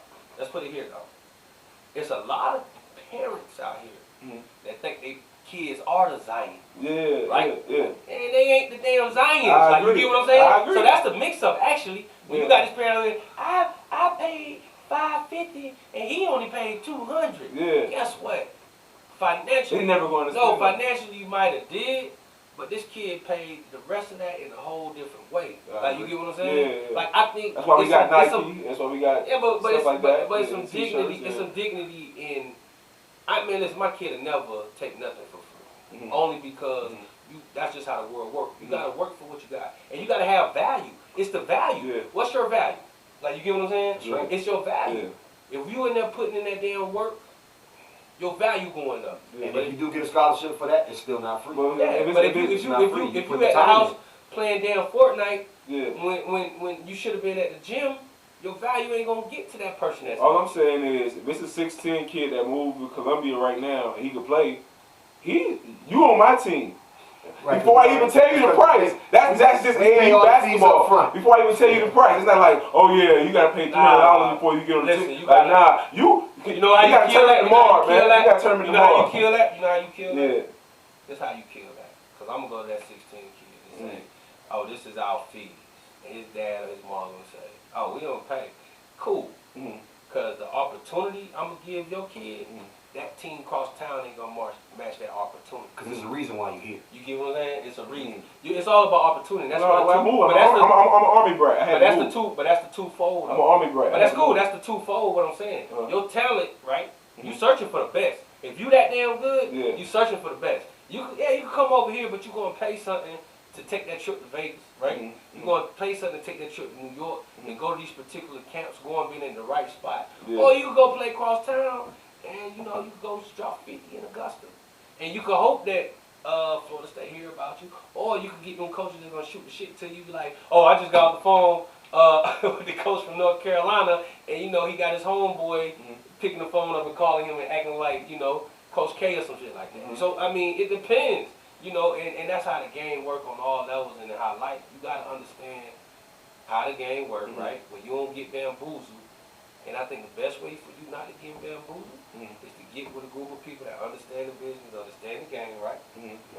It's a lot of parents out here that think they kids are the Zion. Yeah. Right? Yeah. And they ain't the damn Zions. I You agree. get what I'm saying? I agree. So that's the mix up actually. When you got this parent, I paid $550 and he only paid $200. Yeah. Guess what? Financially, They never gonna no, understand that. financially you might have did, but this kid paid the rest of that in a whole different way. Like you get what I'm saying? Yeah. Like I think That's why we got it's Nike. That's why we got but stuff like that. But it's some T-shirts, dignity. yeah. It's some dignity in. I mean, listen, my kid will never take nothing for free, only because that's just how the world works. You gotta work for what you got, and you gotta have value. It's the value. Yeah. What's your value? Like you get what I'm saying? Right. It's your value. Yeah. If you in there putting in that damn work, your value going up. And if you do get a scholarship for that, it's still not free. But Yeah, but if you at the house playing damn Fortnite, when you should have been at the gym, your value ain't gonna get to that person. All I'm saying is, if it's a 6'10" kid that moved to Columbia right now and he could play, you on my team. Right. Before I even tell you the price, that's just AAU basketball. Before I even tell you the price, it's not like, oh yeah, you gotta pay $300 before you get on the team. Like, nah, you know how you kill that tomorrow, man. You gotta turn me tomorrow. You know how you kill that? You know how you kill that? Yeah. That's how you kill that. Cause I'm gonna go to that 16 kid and say, oh, this is our fee. And his dad or his mom gonna say, oh, we don't pay. Cool. Cause the opportunity I'm gonna give your kid, that team across town ain't gonna match that opportunity. Cause there's a reason why you're here. You get what I'm saying? It's a reason. It's all about opportunity. That's I'm an Army brat. But that's the twofold. I'm an Army brat. But that's cool. That's the twofold. What I'm saying. Your talent, right? You searching for the best. If you that damn good, you searching for the best. You can come over here, but you gonna pay something to take that trip to Vegas, right? You're going to pay something to take that trip to New York and go to these particular camps, go and be in the right spot. Or you can go play across town and, you can go drop 50 in Augusta. And you can hope that Florida State hear about you. Or you can get them coaches that's going to shoot the shit to you. Like, oh, I just got off the phone with the coach from North Carolina, and, he got his homeboy picking the phone up and calling him and acting like, Coach K or some shit like that. So, I mean, it depends. And that's how the game work on all levels and how life. You got to understand how the game work, right? When you don't get bamboozled. And I think the best way for you not to get bamboozled is to get with a group of people that understand the business, understand the game, right?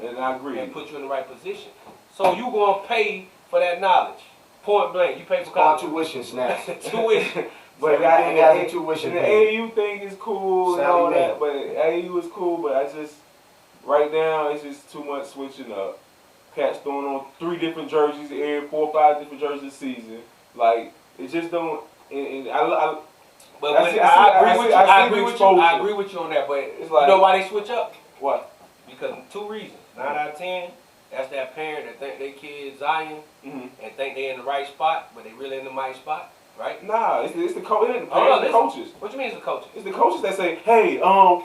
And I agree. And put you in the right position. So you going to pay for that knowledge. Point blank. You pay for college. Tuition snaps. Tuition. But the tuition. The AAU thing is cool and all that. But AAU is cool, but I just... Right now, it's just too much switching up. Cats throwing on 3 different jerseys every 4 or 5 different jerseys a season. Like, it just don't. I agree with you on that. But it's like, you know why they switch up? What? Because 2 reasons. 9 out of 10, that's that parent that think they kid Zion and think they in the right spot, but they really in the right spot. Right? Nah, it's the coaches. What you mean it's the coaches? It's the coaches that say, hey,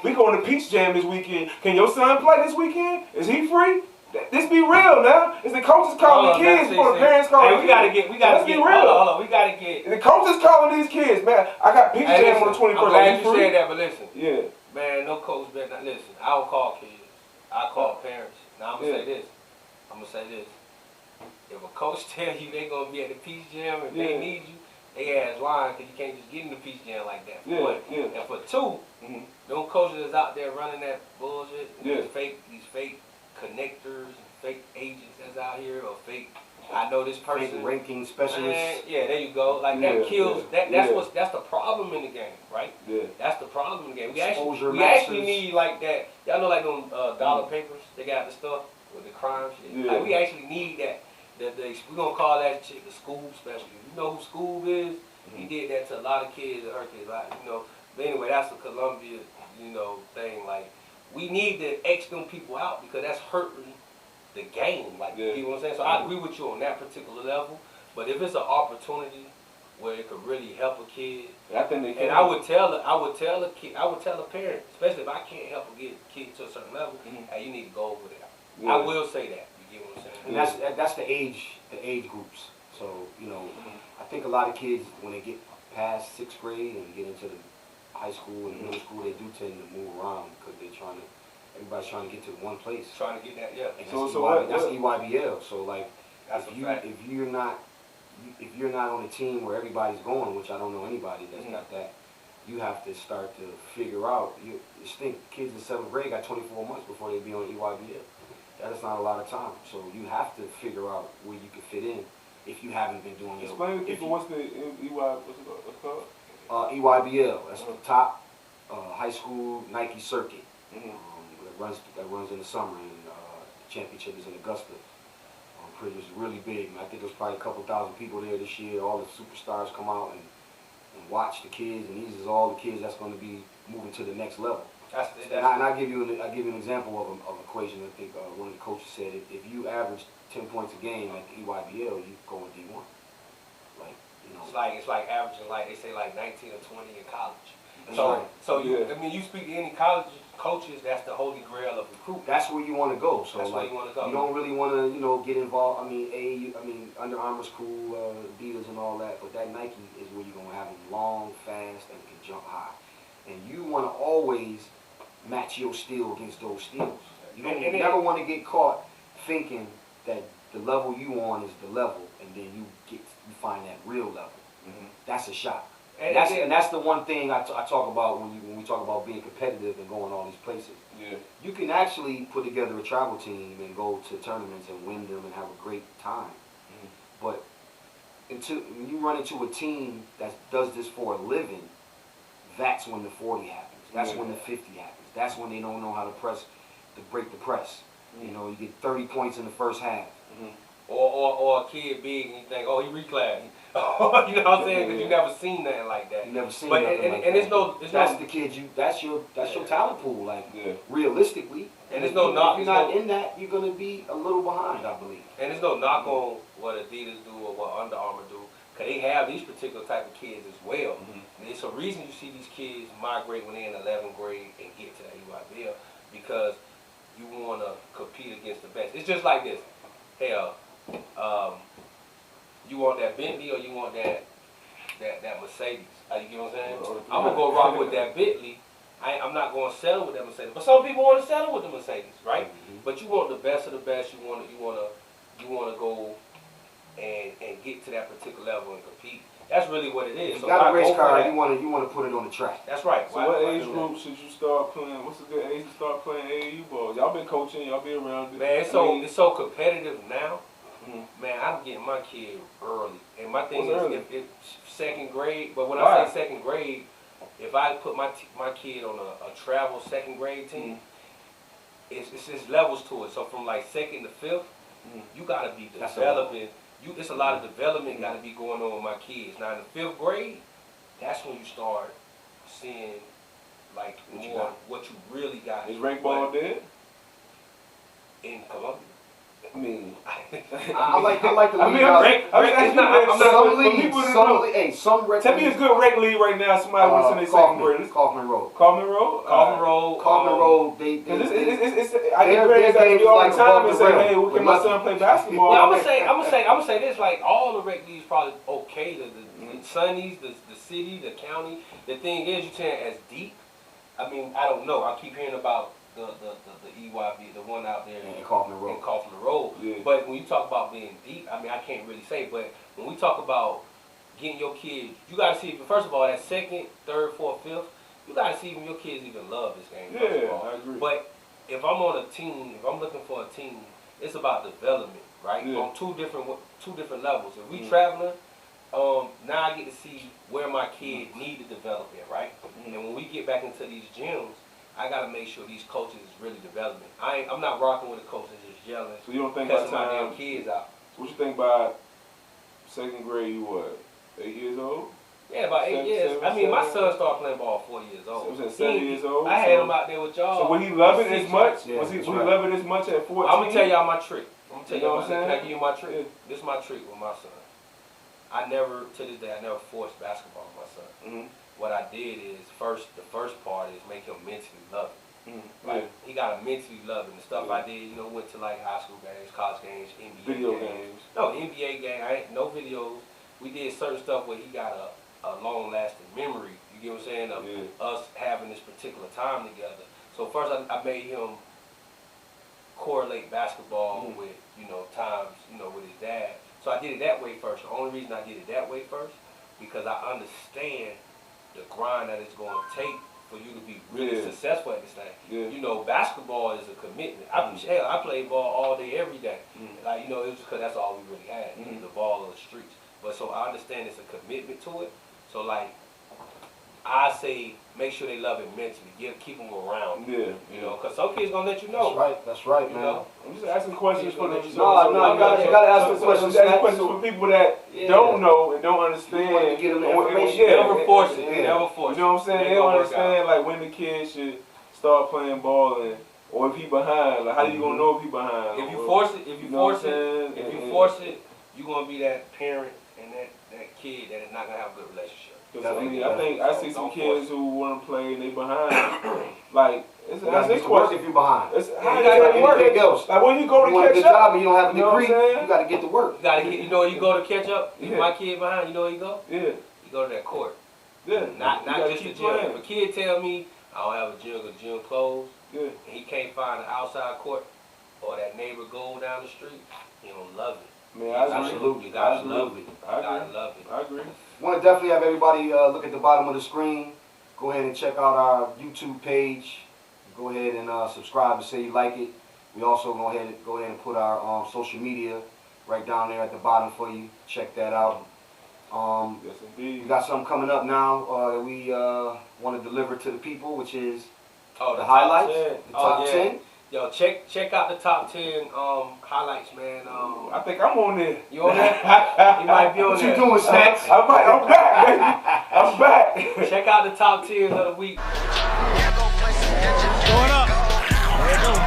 we going to Peach Jam this weekend. Can your son play this weekend? Is he free? This be real now. It's the coaches calling the kids before the parents calling the kids. We gotta get real. Hold on, we gotta get. The coaches calling these kids, man. I got Peach Jam on the 21st. I'm glad you said that, but listen. Yeah. Man, no coach better not listen. I don't call kids. I call parents. Now I'm gonna say this. If a coach tell you they gonna be at the Peach Jam and they need you, they ass lying because you can't just get in the Peach Jam like that. And for 2, them coaches that's out there running that bullshit, these fake connectors and fake agents that's out here, or fake, I know this person. Fake ranking specialists. Yeah, there you go. Like that kills, that's the problem in the game, right? Yeah. That's the problem in the game. We actually need like that. Y'all know like them dollar papers, they got the stuff with the crime shit. Yeah. Like we actually need that. We're going to call that shit the Scoob special. You know who Scoob is? He did that to a lot of kids and her kids. Like, But anyway, that's the Columbia, thing. Like, we need to X them people out because that's hurting the game. Like, you know what I'm saying? So I agree with you on that particular level. But if it's an opportunity where it could really help a kid, I think they can. And I would tell a parent, especially if I can't help a kid to a certain level, hey, you need to go over there. I will say that. You get what I'm saying? And that's the age groups. So, I think a lot of kids, when they get past 6th grade and get into the high school and middle school, they do tend to move around because everybody's trying to get to one place. Trying to get that, yeah. And that's EYBL. So, like, if you're not on a team where everybody's going, which I don't know anybody that's got that, you have to start to figure out. You think kids in 7th grade got 24 months before they be on EYBL. That is not a lot of time. So you have to figure out where you can fit in if you haven't been doing it. Explain to people what's the what's it called? EYBL. That's the top high school Nike circuit. That runs in the summer, and the championship is in Augusta. It's really big. I think there's probably a couple thousand people there this year. All the superstars come out and watch the kids, and these is all the kids that's going to be moving to the next level. And I give you an example of an equation. I think one of the coaches said if you average 10 points a game at the EYBL, you go in D1. Like You know, It's like averaging like they say like 19 or 20 in college. That's So right. so you Yeah. I mean you speak to any college coaches, that's the holy grail of recruitment. that's where you want to go. So That's where like, you want to go. you don't really want to, you know, get involved. I mean, Under Armour's cool, Adidas and all that, but that Nike is where you're gonna have them long, fast, and can jump high. And you want to always match your steel against those steals. You don't And never want to get caught thinking that the level you on is the level, and then you find that real level. That's a shot. And that's the one thing I talk about when we talk about being competitive and going all these places. Yeah. You can actually put together a travel team and go to tournaments and win them and have a great time. But when you run into a team that does this for a living, that's when the 40 happens. That's when the 50 happens. That's when they don't know how to break the press. You know, you get 30 points in the first half. Or a kid big and you think, oh, he reclassed. You know what I'm saying? Because you never seen nothing like that. You never seen But nothing like and that. it's no, That's the kid that's your talent pool. Like realistically, And there's no knock. If you're not in that, you're gonna be a little behind, I believe. And there's no knock on what Adidas do or what Under Armour do, because they have these particular type of kids as well. And it's a reason you see these kids migrate when they're in 11th grade and get to the EYBL, because you want to compete against the best. It's just like this. Hell, you want that Bentley or you want that Mercedes? You get what I'm saying? I'm gonna go rock with that Bentley. I'm not going to settle with that Mercedes. But some people want to settle with the Mercedes, right? But you want the best of the best. You want to go and get to that particular level and compete. That's really what it is. You so got a race car. that. You want to put it on the track. That's right. So what age group should you start playing? What's a good age to start playing AAU ball? Y'all been coaching. Y'all been around it. Man, it's so competitive now. Man, I'm getting my kid early, and my thing is if second grade. But when I say second grade, if I put my kid on a travel second grade team, it's just levels to it. So from like second to fifth, you gotta be developing. It's a lot of development got to be going on with my kids. Now in the fifth grade, that's when you start seeing like what you really got. Is rank ball dead? In Columbia. I mean, I like the league. Some rec. Tell me a good rec league right now. Somebody wants to in their second grade. Kaufman Road. Kaufman Road. Kaufman Road. I get parents that do all the time and say, "Hey, can my son play basketball?" Well, I'm gonna say this. Like all the rec leagues probably okay. The Sunnies, the city, the county. The thing is, you saying as deep. I mean, I don't know. I keep hearing about the EYB, the one out there in Kaufman Road. Yeah. But when you talk about being deep, I mean, I can't really say. But when we talk about getting your kids, you got to see, first of all, that second, third, fourth, fifth, you got to see if your kids even love this game. Yeah, I agree. But if I'm on a team, if I'm looking for a team, it's about development, right? Yeah. On two different levels. If we traveling, now I get to see where my kid need to develop at, right? And when we get back into these gyms, I gotta make sure these coaches is really developing. I'm not rocking with the coaches just yelling. So you don't think by the my damn time kids out? So what you think by second grade? You what? 8 years old? Yeah, about 8 years. I mean, my son started playing ball 4 years old. So 7 years old. I had him out there with y'all. So would he love it as much? Yeah, Was he love it as much at 14? I'm gonna tell y'all my trick. You know what I'm saying? Can I give you my trick? Yeah. This is my trick with my son. To this day, I never forced basketball with my son. What I did is the first part is make him mentally love it. Like he got to mentally love it. The stuff I did, went to like high school games, college games, NBA Video games. No, NBA game. I ain't no videos. We did certain stuff where he got a long lasting memory. You get what I'm saying? Of us having this particular time together. So first I made him correlate basketball with times with his dad. So I did it that way first. The only reason I did it that way first because I understand the grind that it's going to take for you to be really successful at this thing. Basketball is a commitment. I played ball all day, every day. Like, it was because that's all we really had, the ball on the streets. But so I understand it's a commitment to it. So like, I say make sure they love it mentally. Keep them around. Because some kids gonna let you know. That's right, man. I'm just asking questions for them. You gotta ask the questions. Questions for people that don't know and don't understand. You want to get them information. Never force it. Never force it. You know what I'm saying? They don't understand like when the kid should start playing ball or if he behind. Like how you gonna know if he behind? If you force it, you're gonna be that parent and that kid that is not gonna have a good relationship. Cause I mean, I think I see some kids who want to play and they behind. Like, it's You gotta get to work if you're behind. It's, Yeah, how you you gotta gotta work? anything else. Like when you go to You want a catch good job up, and you don't have a you know what degree, I'm saying? you gotta get to work. You gotta get, you know where you go to catch up? Yeah. My kid behind, you know where you go? Yeah, You go to that court. yeah. Not You gotta just the keep gym. playing. If a kid tell me I don't have a gym because gym closed, Yeah, and he can't find an outside court or that neighbor goal down the street, he don't love it. man, I agree. Absolutely. You gotta agree. love it. You I gotta agree. love it. I agree. Want to definitely have everybody look at the bottom of the screen. Go ahead and check out our YouTube page. Go ahead and subscribe and say you like it. We also go ahead and put our social media right down there at the bottom for you. Check that out. Yes, indeed. We got something coming up now that we want to deliver to the people, which is Oh, the top highlights, 10. the top 10. Yo, check out the top 10 highlights, man. I think I'm on there. You on there? You might be on What there. you doing, Snacks? I'm back, baby. I'm back. Check out the top 10s of the week. Going up. There it goes.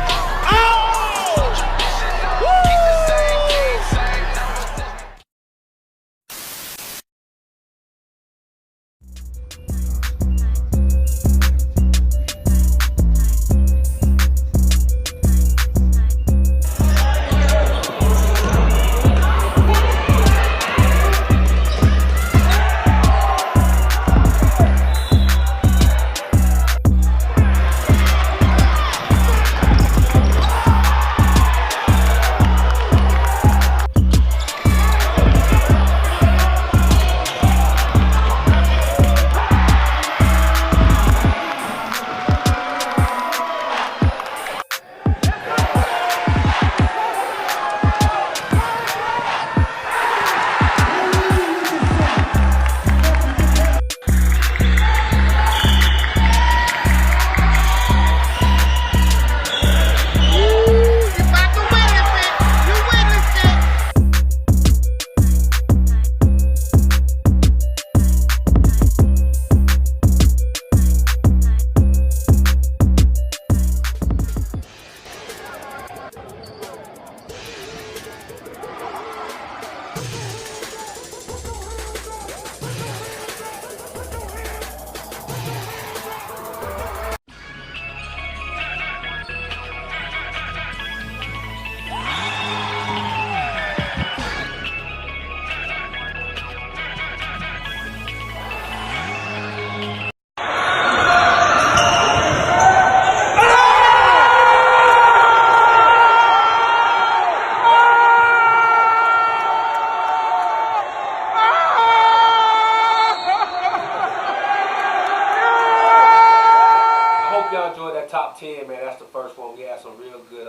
Top 10, man, that's the first one. We had some real good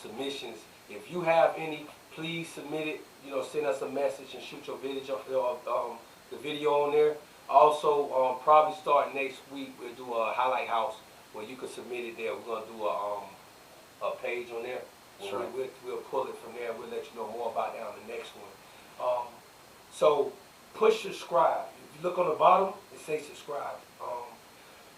submissions. If you have any, please submit it. You know, send us a message and shoot your video, the video on there. Also, probably start next week, we'll do a highlight house where you can submit it there. We're gonna do a page on there. Sure. We'll pull it from there. We'll let you know more about that on the next one. So push subscribe. If you look on the bottom, it says subscribe.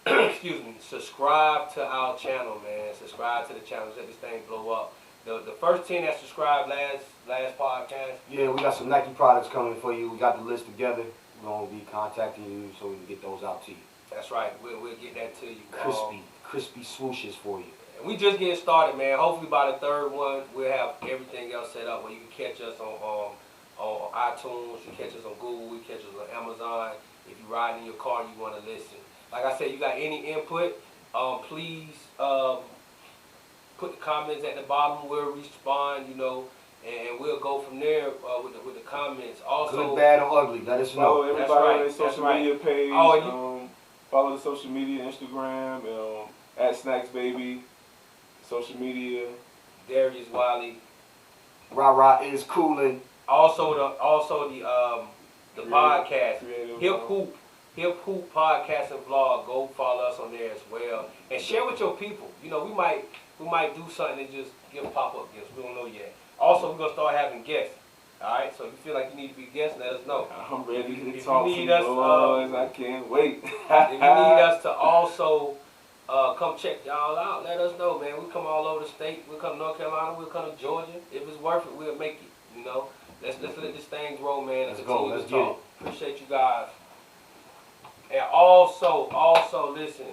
Excuse me, subscribe to our channel, man. Subscribe to the channel. Let this thing blow up. The first 10 that subscribed last podcast. Yeah, we got some Nike products coming for you. We got the list together. We're going to be contacting you so we can get those out to you. That's right. We'll get that to you. Crispy swooshes for you. And we just getting started, man. Hopefully by the third one, we'll have everything else set up where you can catch us on iTunes, you can catch us on Google, you can catch us on Amazon. If you're riding in your car and you want to listen. Like I said, you got any input, please put the comments at the bottom. We'll respond, you know, and we'll go from there with the comments. Also, good, bad, or ugly. Let us Follow know. everybody right, on their social that's media page. Oh, follow the social media, Instagram, at Snacks Baby, social media. Darius Wiley. Rah is cooling. Also the Creative- podcast, Creative, Hip Hoop Podcast and Vlog. Go follow us on there as well, and share with your people. You know, we might do something and just give pop-up gifts. We don't know yet. Also, we're gonna start having guests. All right, so if you feel like you need to be a guest, let us know. I'm ready If to you talk to need you us, boys. I can't wait. If you need us to also come check y'all out, let us know, man. We come all over the state. We'll come to North Carolina. We'll come to Georgia. If it's worth it, we'll make it. You know, Let's let this thing grow, man. And Let's go. continue Let's to get talk. Appreciate you guys. And also, listen,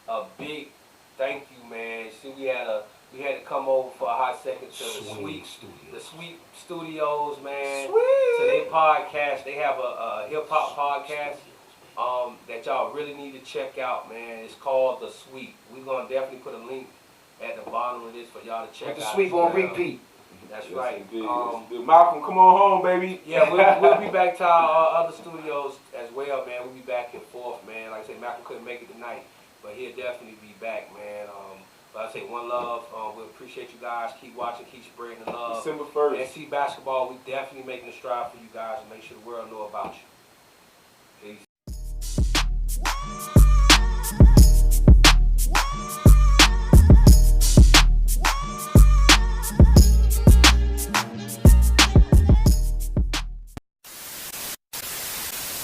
a big thank you, man. See, we had to come over for a hot second to the Sweet Studios, man. To their podcast. They have a hip hop podcast that y'all really need to check out, man. It's called The Sweep. We're gonna definitely put a link at the bottom of this for y'all to check out. Put the sweep on as well. repeat. That's Yes, right. indeed. Malcolm, come on home, baby. Yeah, we'll be back to our other studios as well, man. We'll be back and forth, man. Like I said, Malcolm couldn't make it tonight, but he'll definitely be back, man. But I say one love. We appreciate you guys. Keep watching, keep spreading the love. December 1st. NC basketball, we definitely making a strive for you guys and make sure the world know about you.